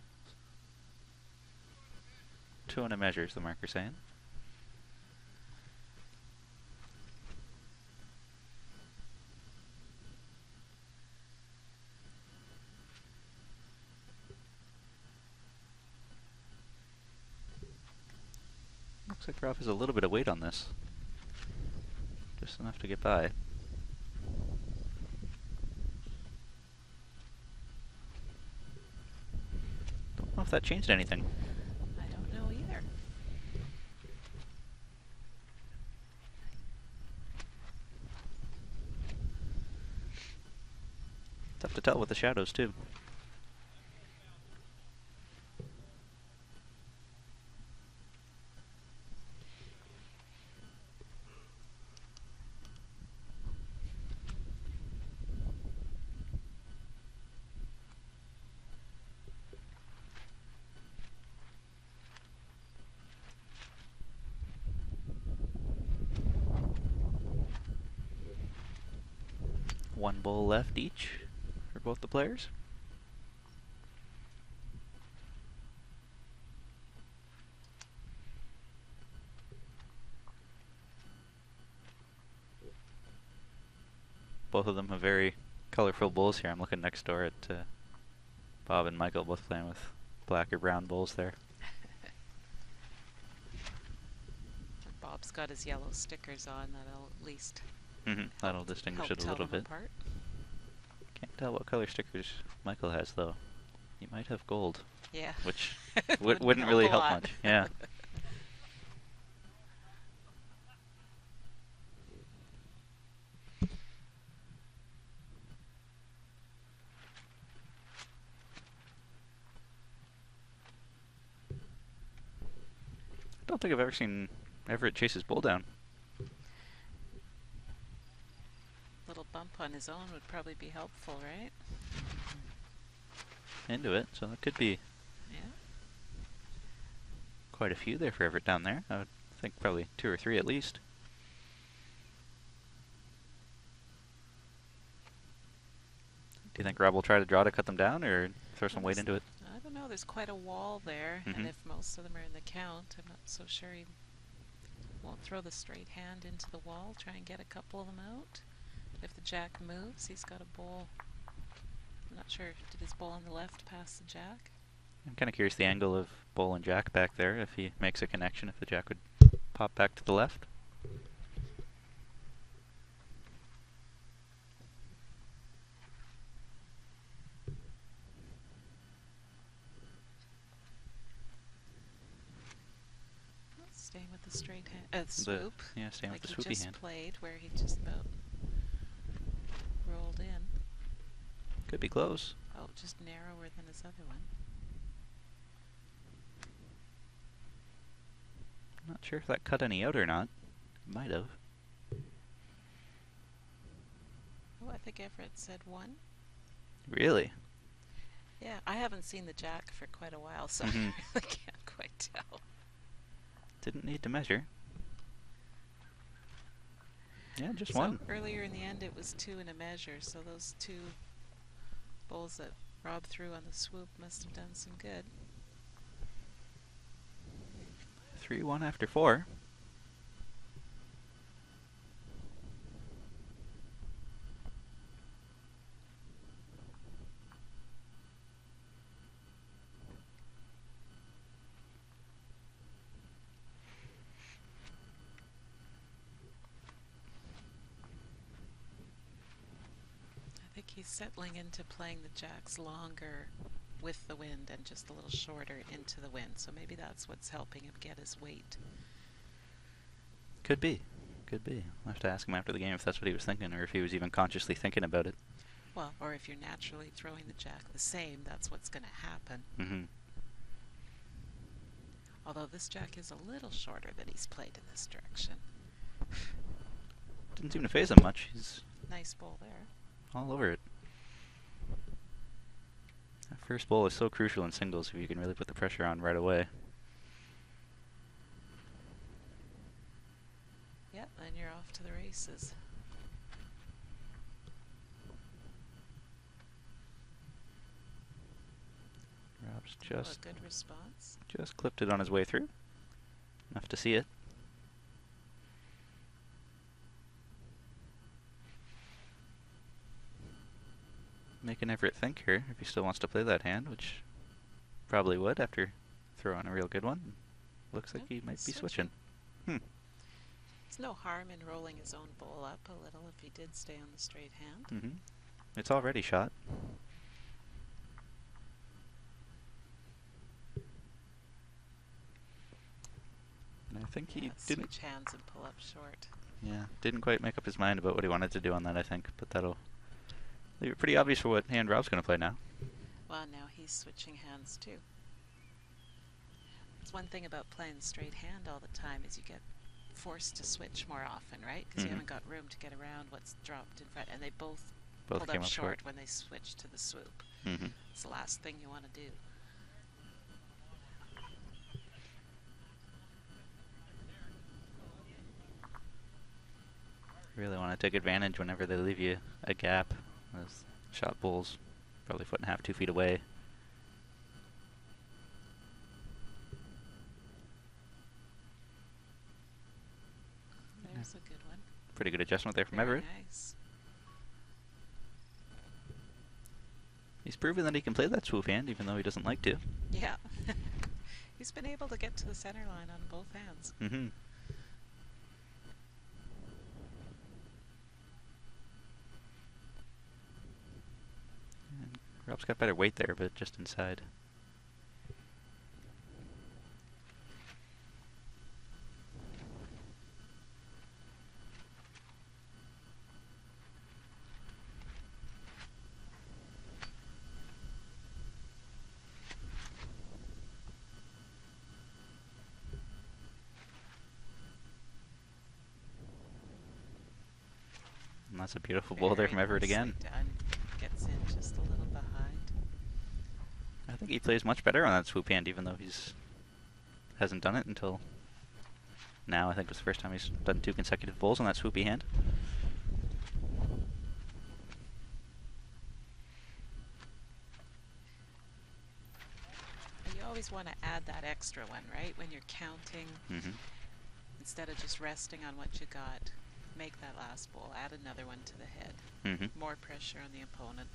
S1: 2 and a measure is the marker saying. Looks like Rob has a little bit of weight on this. Just enough to get by. Don't know if that changed anything.
S2: I don't know either.
S1: Tough to tell with the shadows too. One bowl left each for both the players. Both of them have very colorful bowls here. I'm looking next door at Bob and Michael both playing with black or brown bowls there.
S2: Bob's got his yellow stickers on. That'll at least
S1: That'll distinguish
S2: help
S1: it a little
S2: tell them
S1: bit.
S2: apart.
S1: Can't tell what color stickers Michael has though. He might have gold,
S2: Yeah.
S1: which wouldn't really
S2: a
S1: help
S2: lot.
S1: much. Yeah. I don't think I've ever seen Everett chase his bull down.
S2: Little bump on his own would probably be helpful, right?
S1: Into it, so that could be
S2: Yeah.
S1: quite a few there for Everett down there. I would think probably 2 or 3 at least. Do you think Rob will try to draw to cut them down or throw some weight into it?
S2: I don't know. There's quite a wall there, and if most of them are in the count, I'm not so sure he won't throw the straight hand into the wall. Try and get a couple of them out. If the jack moves, he's got a bowl. I'm not sure. Did his bowl on the left pass the jack?
S1: I'm kind of curious the angle of bull and jack back there, if he makes a connection, if the jack would pop back to the left.
S2: the straight hand, swoop.
S1: Yeah, staying
S2: like
S1: with the
S2: he
S1: swoopy
S2: just
S1: hand.
S2: played, where he just about rolled in.
S1: Could be close.
S2: Oh, just narrower than his other one.
S1: Not sure if that cut any out or not. Might have.
S2: Oh, I think Everett said 1.
S1: Really?
S2: Yeah, I haven't seen the jack for quite a while, so
S1: Mhm.
S2: I really can't quite tell.
S1: Didn't need to measure. Yeah, just
S2: So
S1: 1.
S2: earlier in the end, it was 2 and a measure, so those 2 bowls that Rob threw on the swoop must have done some good.
S1: 3-1 after 4.
S2: I think he's settling into playing the jacks longer with the wind and just a little shorter into the wind, so maybe that's what's helping him get his weight.
S1: Could be. Could be. I'll have to ask him after the game if that's what he was thinking, or if he was even consciously thinking about it.
S2: Well, or if you're naturally throwing the jack the same, that's what's going to happen.
S1: Mm-hmm.
S2: Although this jack is a little shorter than he's played in this direction.
S1: Didn't seem to phase him much. He's
S2: Nice bowl there.
S1: all over it. That first bowl is so crucial in singles if you can really put the pressure on right away.
S2: Yep, and you're off to the races.
S1: Rob's
S2: Oh,
S1: just
S2: a good response.
S1: clipped it on his way through. Enough to see it. Making Everett think here if he still wants to play that hand, which probably would after throwing a real good one. Looks like
S2: Yep,
S1: he might
S2: he's
S1: be switching.
S2: There's no harm in rolling his own bowl up a little if he did stay on the straight hand.
S1: Mm-hmm. It's already shot. And I think he
S2: Yeah,
S1: didn't.
S2: switch hands and pull up short.
S1: Yeah, didn't quite make up his mind about what he wanted to do on that, I think. But that'll leave it pretty obvious for what hand Rob's going to play now.
S2: Well, now he's switching hands too. It's one thing about playing straight hand all the time is you get forced to switch more often, right? Because you haven't got room to get around what's dropped in front. And they both pulled
S1: came
S2: up
S1: up
S2: short when they switched to the swoop.
S1: Mm-hmm.
S2: It's the last thing you want to do.
S1: Really want to take advantage whenever they leave you a gap. Those shot bowls, probably 1.5 to 2 feet away.
S2: There's a good one.
S1: Pretty good adjustment there from
S2: Very
S1: Everett.
S2: nice.
S1: He's proven that he can play that swoop hand, even though he doesn't like to.
S2: Yeah. He's been able to get to the center line on both hands.
S1: Mm-hmm. And Rob's got better weight there, but just inside. And that's a beautiful bowl there from Everett again.
S2: Done. Gets in just a little behind.
S1: I think he plays much better on that swoop hand, even though hasn't done it until now. I think it was the first time he's done 2 consecutive bowls on that swoopy hand.
S2: You always want to add that extra one, right? When you're counting,
S1: Mm-hmm.
S2: instead of just resting on what you got, make that last bowl. Add another one to the head.
S1: Mm-hmm.
S2: More pressure on the opponent.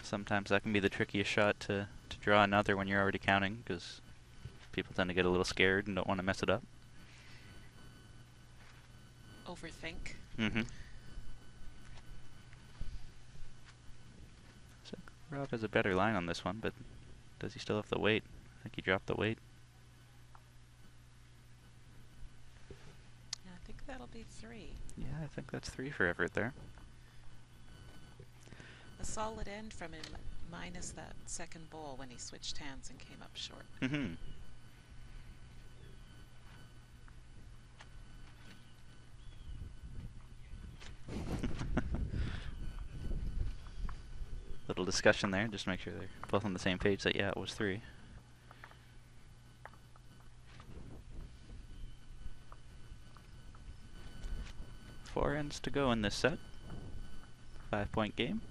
S1: Sometimes that can be the trickiest shot to draw another when you're already counting, because people tend to get a little scared and don't want to mess it up.
S2: Overthink.
S1: Mm-hmm. So Rob has a better line on this one, but Does he still have the weight? I think he dropped the weight.
S2: Yeah, I think that'll be 3.
S1: Yeah, I think that's 3 for Everett there.
S2: A solid end from him, minus that second bowl when he switched hands and came up short.
S1: Mm-hmm. Little discussion there, just to make sure they're both on the same page that, yeah, it was 3. Four ends to go in this set. 5-point game.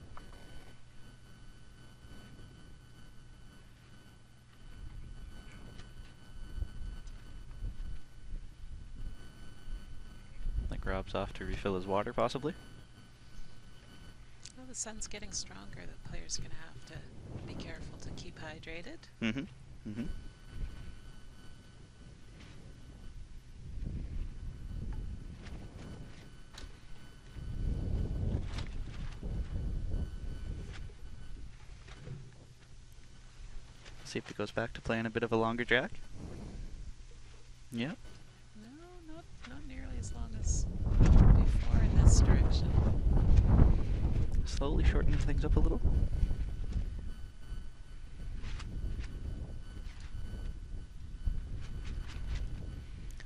S1: I think Rob's off to refill his water, possibly.
S2: Well, the sun's getting stronger. The player's going to have to be careful to keep hydrated.
S1: Mm-hmm. Mm-hmm. See if he goes back to playing a bit of a longer jack. Yep.
S2: No, not nearly as long as before in this direction.
S1: Slowly shortening things up a little.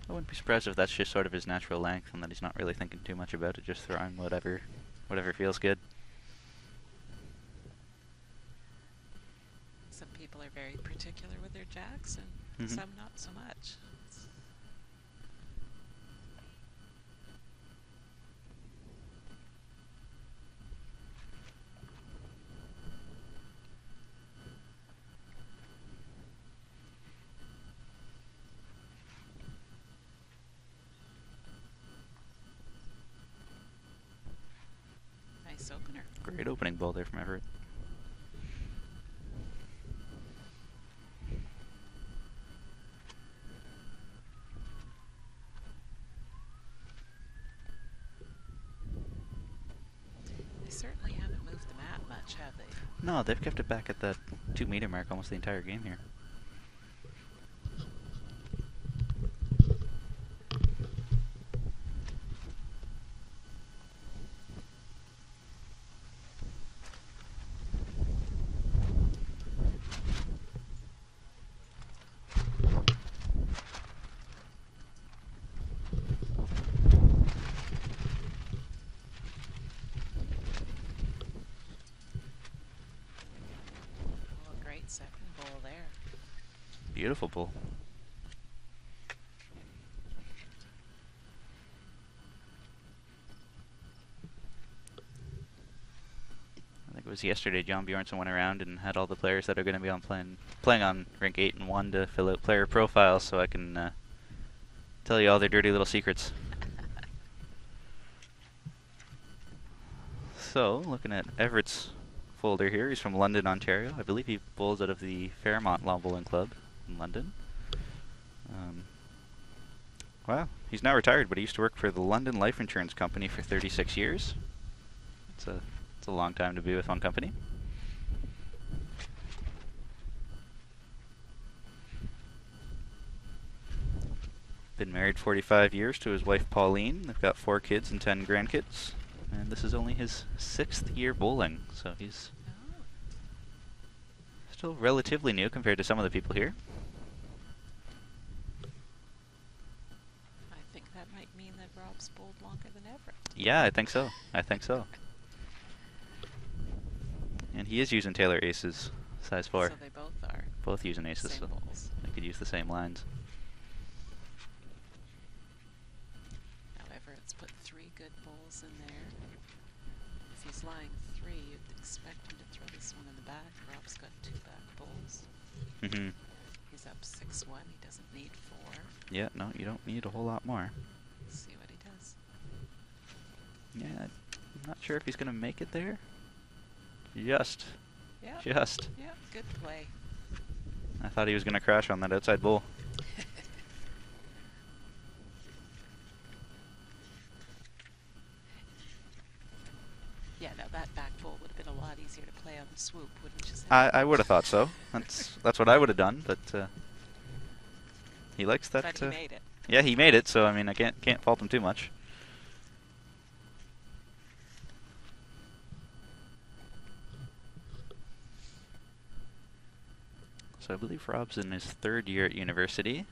S1: I wouldn't be surprised if that's just sort of his natural length and that he's not really thinking too much about it, just throwing whatever feels good.
S2: Some people are very particular with their jacks, and some not so much. Nice opener.
S1: Great opening ball there from Everett.
S2: They certainly haven't moved the mat much, have they?
S1: No, they've kept it back at that 2-meter mark almost the entire game here.
S2: Oh, great second bowl there.
S1: Beautiful bull. I think it was yesterday John Bjornsson went around and had all the players that are going to be on playing on rink 8 and 1 to fill out player profiles, so I can tell you all their dirty little secrets. So, looking at Everett's folder here, he's from London, Ontario. I believe he bowls out of the Fairmont Lawn Bowling Club in London. Wow, he's now retired, but he used to work for the London Life Insurance Company for 36 years. It's a long time to be with one company. Been married 45 years to his wife Pauline. They've got 4 kids and 10 grandkids. And this is only his 6th year bowling, so he's still relatively new compared to some of the people here.
S2: I think that might mean that Rob's bowled longer than ever.
S1: Yeah, I think so. I think so. And he is using Taylor Aces, size 4.
S2: So they both are.
S1: Both using Aces,
S2: Same
S1: so
S2: bowls.
S1: they could use the same lines.
S2: However, it's put 3 good bowls in there. If he's lying 3, you'd expect him to throw this one in the back. Rob's got 2 back bowls.
S1: Mm-hmm.
S2: He's up 6-1. He doesn't need 4.
S1: Yeah, no, you don't need a whole lot more.
S2: Let's see what he does.
S1: Yeah, I'm not sure if he's going to make it there. Just.
S2: Yeah, good play.
S1: I thought he was going to crash on that outside bowl.
S2: Yeah, now that back pull would have been a lot easier to play on the swoop, wouldn't you say?
S1: I would have thought so. That's what I would have done, but he likes that.
S2: But he made it.
S1: Yeah, he made it, so I mean, I can't fault him too much. So I believe Rob's in his 3rd year at university,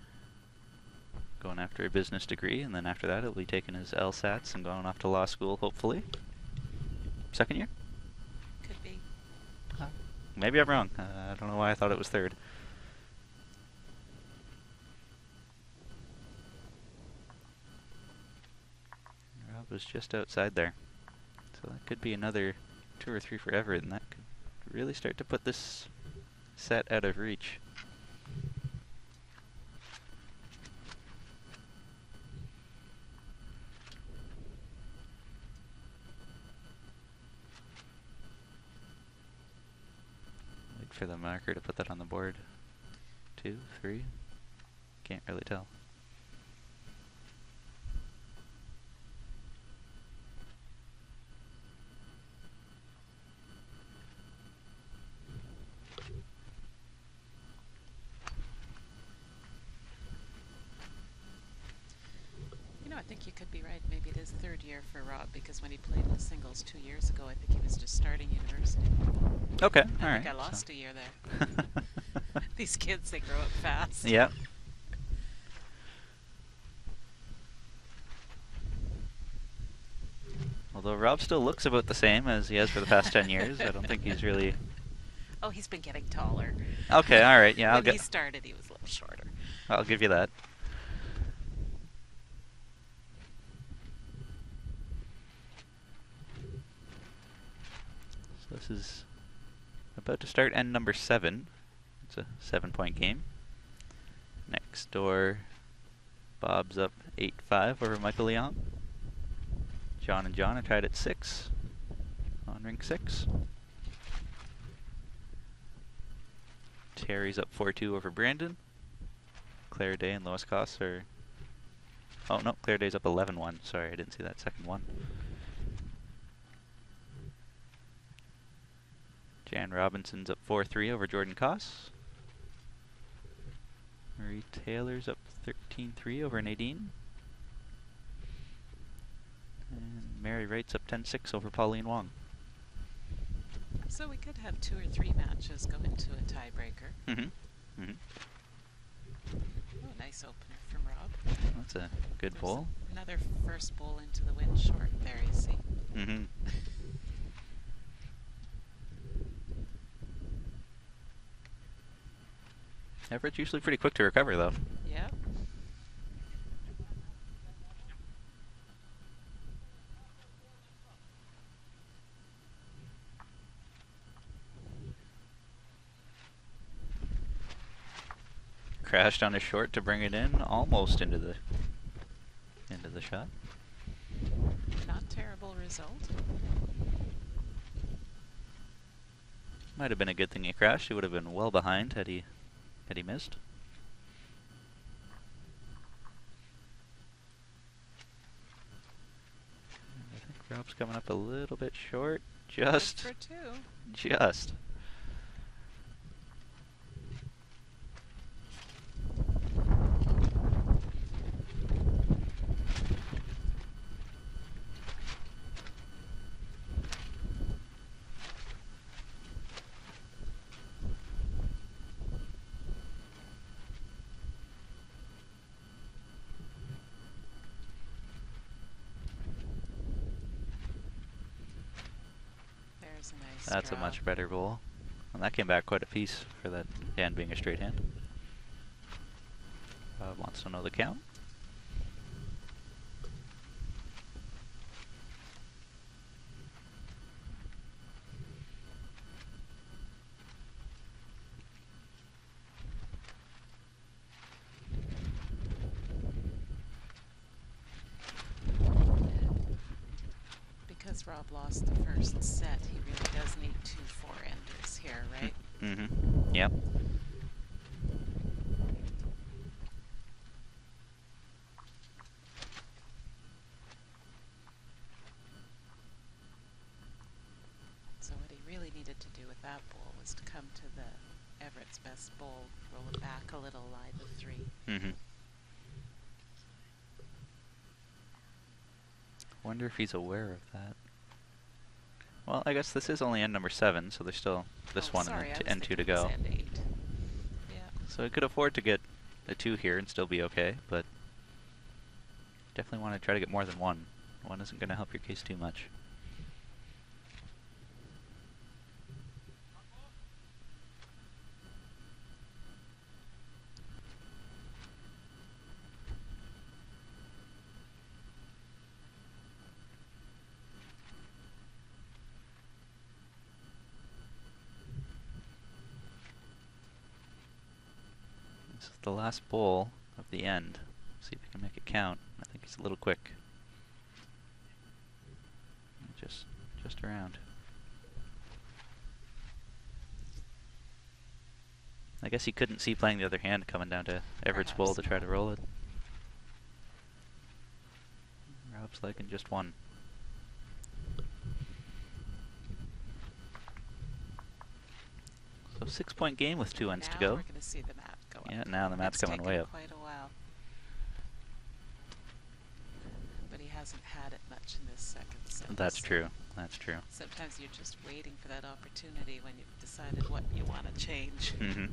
S1: going after a business degree, and then after that he'll be taking his LSATs and going off to law school, hopefully. 2nd year?
S2: Could be.
S1: Maybe I'm wrong. I don't know why I thought it was 3rd. Rob was just outside there. So that could be another 2 or 3 forever, and that could really start to put this set out of reach. Wait for the marker to put that on the board. 2, 3. Can't really tell.
S2: I think you could be right. Maybe it is 3rd year for Rob, because when he played in the singles 2 years ago, I think he was just starting university.
S1: Okay,
S2: I
S1: alright.
S2: think I lost a year there. These kids, they grow up fast.
S1: Yeah. Although Rob still looks about the same as he has for the past 10 years, I don't think he's really...
S2: Oh, he's been getting taller.
S1: Okay, alright, yeah,
S2: When he started, he was a little shorter.
S1: I'll give you that. So this is about to start end number 7. It's a 7-point game. Next door, Bob's up 8-5 over Michael Leon. John and John are tied at 6 on ring 6. Terry's up 4-2 over Brandon. Claire Day and Lois Koss are... Oh, no, Claire Day's up 11-1. Sorry, I didn't see that second one. Jan Robinson's up 4-3 over Jordan Koss. Marie Taylor's up 13-3 over Nadine. And Mary Wright's up 10-6 over Pauline Wong.
S2: So we could have 2 or 3 matches go into a tiebreaker.
S1: Mm-hmm. Mm-hmm.
S2: Oh, nice opener from Rob.
S1: That's a good
S2: There's
S1: bowl.
S2: Another first bowl into the wind short there, you see.
S1: Mm-hmm. Everett's usually pretty quick to recover, though.
S2: Yeah.
S1: Crashed on a short to bring it in, almost into the shot.
S2: Not terrible result.
S1: Might have been a good thing he crashed. He would have been well behind had he missed. I think Rob's coming up a little bit short. Just.
S2: Good for 2.
S1: Just.
S2: There's a nice
S1: That's a
S2: draw.
S1: much better bowl. And that came back quite a piece for that hand being a straight hand. Bob wants to know the count.
S2: Because Rob lost the first set, he really does need 2 4-enders here, right?
S1: Mm-hmm. Yep.
S2: needed to do with that bowl was to come to the Everett's best bowl, roll it back a little, lie the 3.
S1: Mm-hmm. Wonder if he's aware of that. Well, I guess this is only end number 7, so there's still this one
S2: sorry,
S1: and end 2 to go.
S2: End 8. Yeah.
S1: So he could afford to get a 2 here and still be okay, but definitely want to try to get more than 1. 1 isn't going to help your case too much. This is the last bowl of the end. See if we can make it count. I think it's a little quick. Just around. I guess he couldn't see playing the other hand coming down to Everett's bowl to try to roll it. Rob's liking just 1. So 6-point game with 2 ends to go.
S2: Now we're going to see the mat go up.
S1: Yeah, now the mat's coming way up.
S2: Quite a while. But he hasn't had it much in this second set.
S1: That's true. That's true.
S2: Sometimes you're just waiting for that opportunity when you've decided what you want to change.
S1: Mm-hmm.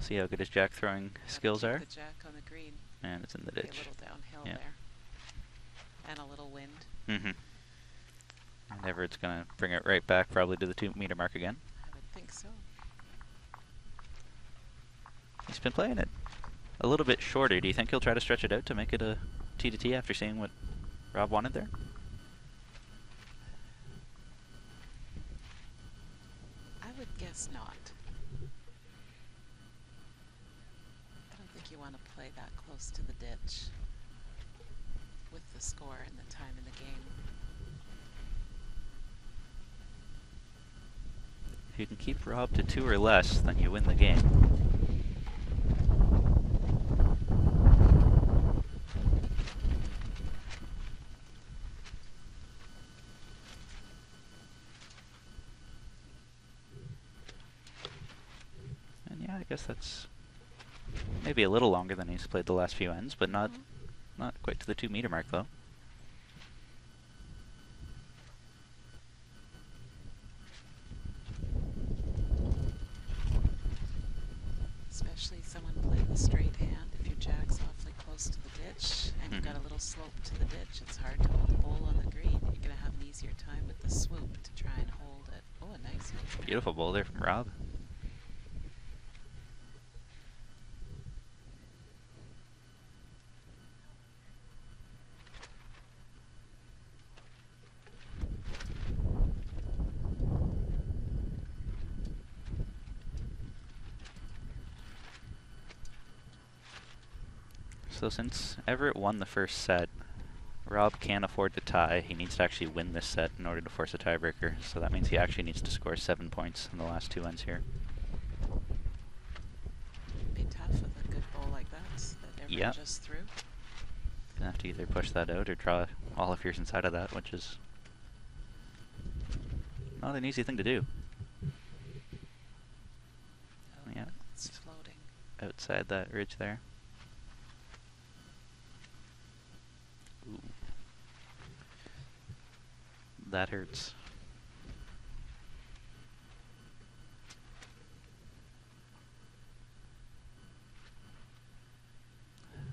S1: See how good his jack throwing skills are?
S2: The jack on the green.
S1: And it's in the
S2: Be
S1: ditch.
S2: a little downhill
S1: Yeah.
S2: there. And a little wind.
S1: Mm-hmm. And Everett's going to bring it right back probably to the 2-meter mark again.
S2: I would think so.
S1: He's been playing it a little bit shorter. Do you think he'll try to stretch it out to make it a T to T after seeing what Rob wanted there?
S2: I would guess not. I don't think you want to play that close to the ditch with the score and the time in the game.
S1: If you can keep Rob to 2 or less, then you win the game. And yeah, I guess that's maybe a little longer than he's played the last few ends, but not quite to the 2-meter mark though.
S2: Especially someone playing the straight hand. If your jack's awfully close to the ditch and you've got a little slope to the ditch, it's hard to hold the bowl on the green. You're going to have an easier time with the swoop to try and hold it. Oh, a nice hit.
S1: Beautiful bowl there from Rob. So since Everett won the first set, Rob can't afford to tie. He needs to actually win this set in order to force a tiebreaker. So that means he actually needs to score 7 points in the last 2 ends here.
S2: Be tough with a good bowl like that Everett just threw.
S1: Gonna have to either push that out or draw all of yours inside of that, which is not an easy thing to do.
S2: Oh,
S1: Yeah,
S2: it's floating.
S1: outside that ridge there. Ooh. That hurts.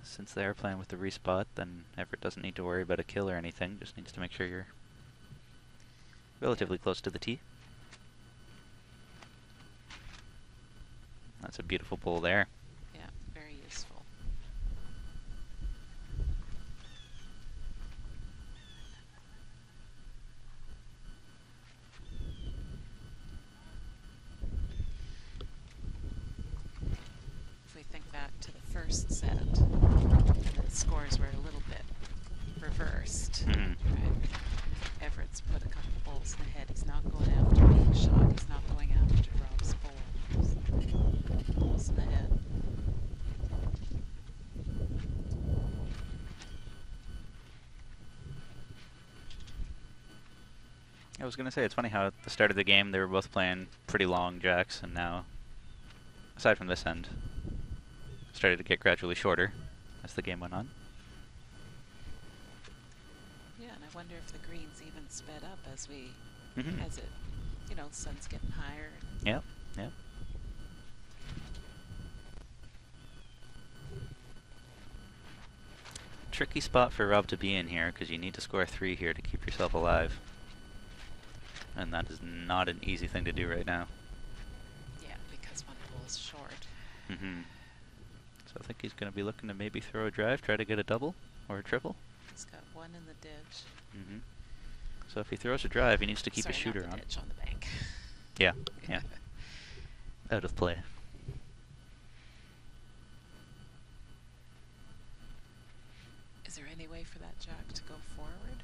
S1: Since they are playing with the respot, then Everett doesn't need to worry about a kill or anything, just needs to make sure you're relatively close to the tee. That's a beautiful bowl there.
S2: Yeah, very useful. If we think back to the first set, the scores were a little bit reversed.
S1: Mhm.
S2: Right? Everett's put a couple bowls in the head. He's not going after being shot. He's not going after Rob's bowl. Bowls in the head.
S1: I was going to say, it's funny how at the start of the game they were both playing pretty long jacks, and now, aside from this end, started to get gradually shorter as the game went on.
S2: Yeah, and I wonder if the green's even sped up as we,
S1: Mm-hmm.
S2: as it, you know, the sun's getting higher.
S1: Yep, yep. Tricky spot for Rob to be in here, because you need to score 3 here to keep yourself alive. And that is not an easy thing to do right now.
S2: Yeah, because one hole's short.
S1: Mm-hmm. So I think he's going to be looking to maybe throw a drive, try to get a double or a triple.
S2: He's got one in the ditch.
S1: Mm-hmm. So if he throws a drive, he needs to keep
S2: Sorry,
S1: his shooter
S2: not the
S1: on.
S2: ditch, on the bank.
S1: Yeah, yeah. Out of play.
S2: Is there any way for that jack to go forward?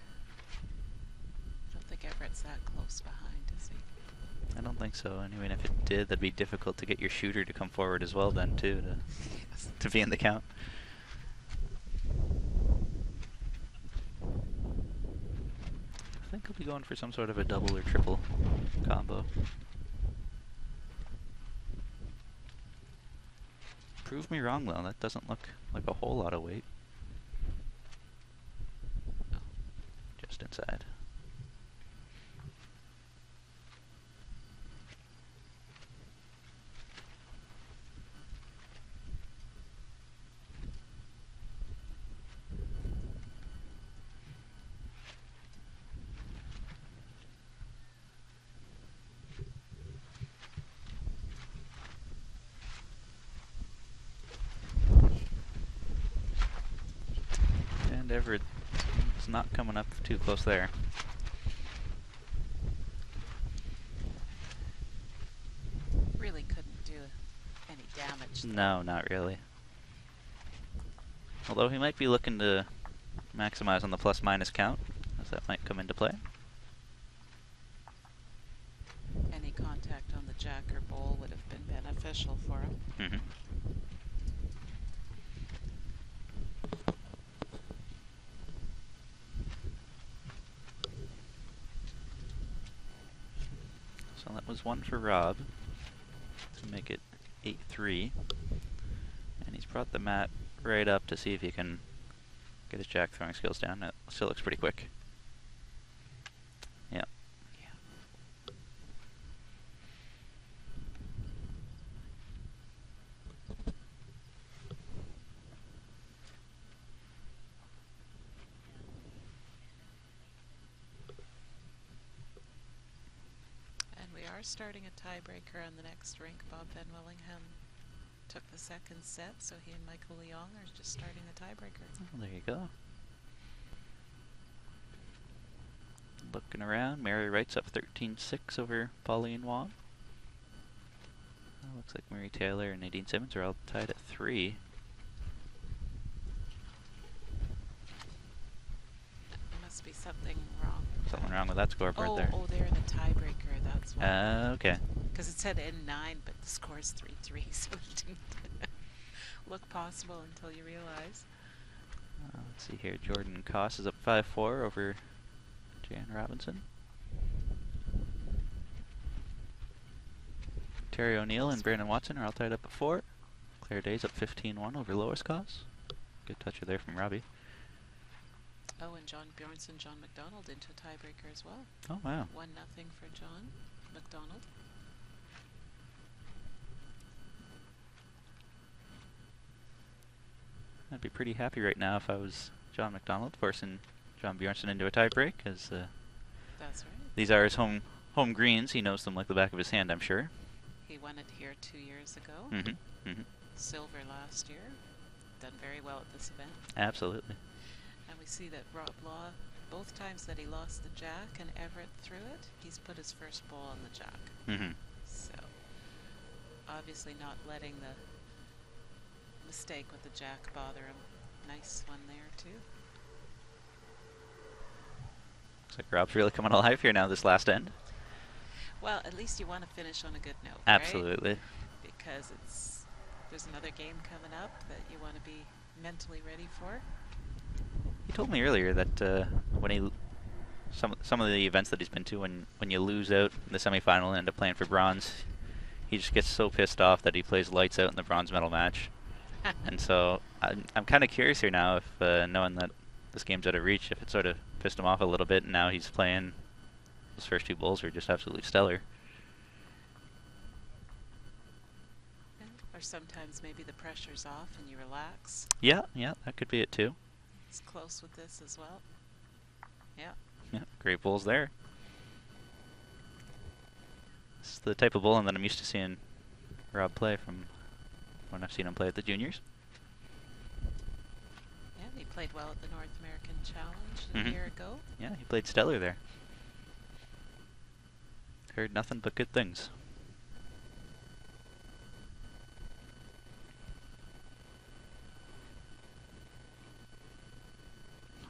S2: I don't think Everett's that close behind, is he?
S1: I don't think so. I mean, if it did, that'd be difficult to get your shooter to come forward as well then, too,
S2: Yes.
S1: to be in the count. I think he'll be going for some sort of a double or triple combo. Prove me wrong, though. That doesn't look like a whole lot of weight. Just inside. And Everett is not coming up too close there.
S2: Really couldn't do any damage, though.
S1: No, not really. Although he might be looking to maximize on the plus-minus count, as that might come into play.
S2: Any contact on the jack or bowl would have been beneficial for him.
S1: Mm-hmm. So that was one for Rob to make it 8-3. And he's brought the mat right up to see if he can get his jack throwing skills down. It still looks pretty quick. Yeah.
S2: Yeah. And we are starting a tiebreaker on the next rink. Bob Van Willingham took the second set, so he and Michael Leong are just starting the tiebreaker.
S1: Well, there you go. Looking around, Mary Wright's up 13-6 over Pauline Wong. Looks like Mary Taylor and Nadine Simmons are all tied at 3.
S2: There must be something wrong.
S1: Something wrong with that scoreboard there.
S2: Oh, they're in the tiebreaker, that's why.
S1: Okay.
S2: Because it said N9, but the score's 3-3, so it didn't look possible until you realize.
S1: Let's see here. Jordan Koss is up 5-4 over Jan Robinson. Terry O'Neill and Brandon Watson are all tied up at 4. Claire Day's up 15-1 over Lois Koss. Good toucher there from Robbie.
S2: Oh, and John Bjornsson, John McDonald into a tiebreaker as well.
S1: Oh, wow.
S2: 1-0 for John McDonald.
S1: I'd be pretty happy right now if I was John McDonald forcing John Bjornsson into a tiebreak, as
S2: That's right.
S1: these are his home greens. He knows them like the back of his hand, I'm sure.
S2: He won it here 2 years ago.
S1: Mm-hmm. Mm-hmm.
S2: Silver last year. Done very well at this event.
S1: Absolutely.
S2: And we see that Rob Law, both times that he lost the jack and Everett threw it, he's put his first ball on the jack.
S1: Mm-hmm.
S2: So, obviously not letting the mistake with the jack bother him. Nice one there, too.
S1: Looks like Rob's really coming alive here now this last end.
S2: Well, at least you want to finish on a good note,
S1: Absolutely.
S2: right? Because there's another game coming up that you want to be mentally ready for.
S1: He told me earlier that when he some of the events that he's been to, when you lose out in the semifinal and end up playing for bronze, he just gets so pissed off that he plays lights out in the bronze medal match. And so I'm kind of curious here now, if knowing that this game's out of reach, if it sort of pissed him off a little bit, and now he's playing. Those first 2 bowls are just absolutely stellar.
S2: Or sometimes maybe the pressure's off and you relax.
S1: Yeah, that could be it too.
S2: It's close with this as well. Yeah.
S1: Yeah, great bowls there. This is the type of bowling that I'm used to seeing Rob play from when I've seen him play at the juniors.
S2: Yeah, he played well at the North American Challenge a year ago.
S1: Yeah, he played stellar there. Heard nothing but good things.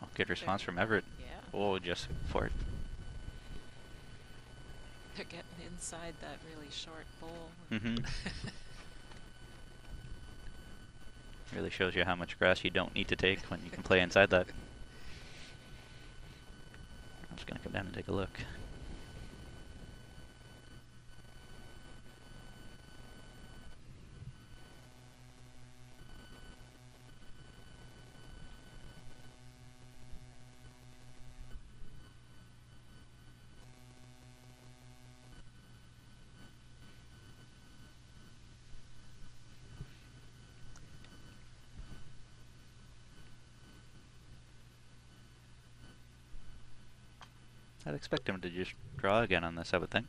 S1: Oh, good response from Everett.
S2: Yeah.
S1: Oh, just for it.
S2: They're getting inside that really short bowl.
S1: Really shows you how much grass you don't need to take when you can play inside that. I'm just going to come down and take a look. I'd expect him to just draw again on this, I would think.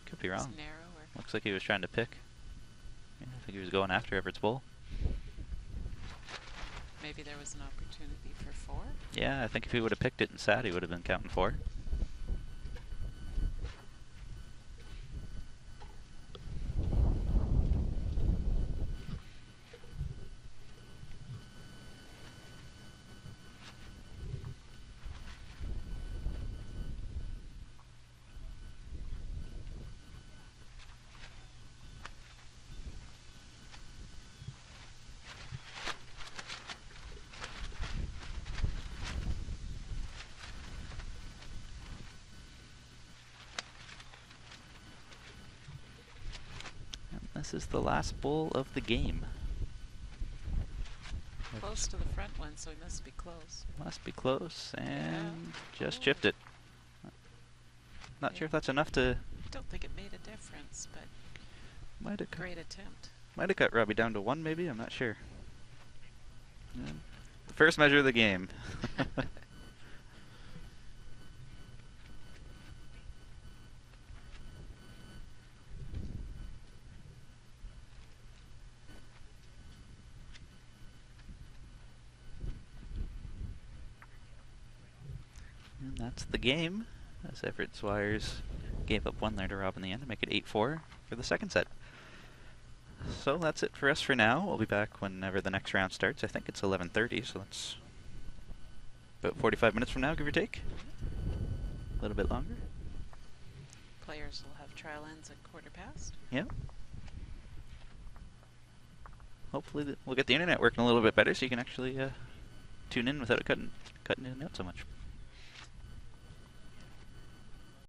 S1: Could be wrong.
S2: Narrower.
S1: Looks like he was trying to pick. Yeah, I think he was going after Everett's bowl.
S2: Maybe there was an opportunity for 4.
S1: Yeah, I think if he would have picked it and sat, he would have been counting 4. This is the last bowl of the game.
S2: Close to the front one, so he must be close.
S1: Must be close, and
S2: Yeah.
S1: just chipped it. Not sure if that's enough to...
S2: Don't think it made a difference, but
S1: Might have
S2: great attempt.
S1: Might have cut Robbie down to 1, maybe. I'm not sure. The first measure of the game. And that's the game, as Everett Zwiers gave up 1 there to Rob in the end to make it 8-4 for the second set. So that's it for us for now. We'll be back whenever the next round starts. I think it's 11:30, so that's about 45 minutes from now, give or take. A little bit longer.
S2: Players will have trial ends at 4:15.
S1: Yeah. Hopefully we'll get the internet working a little bit better so you can actually tune in without it cutting in and out so much.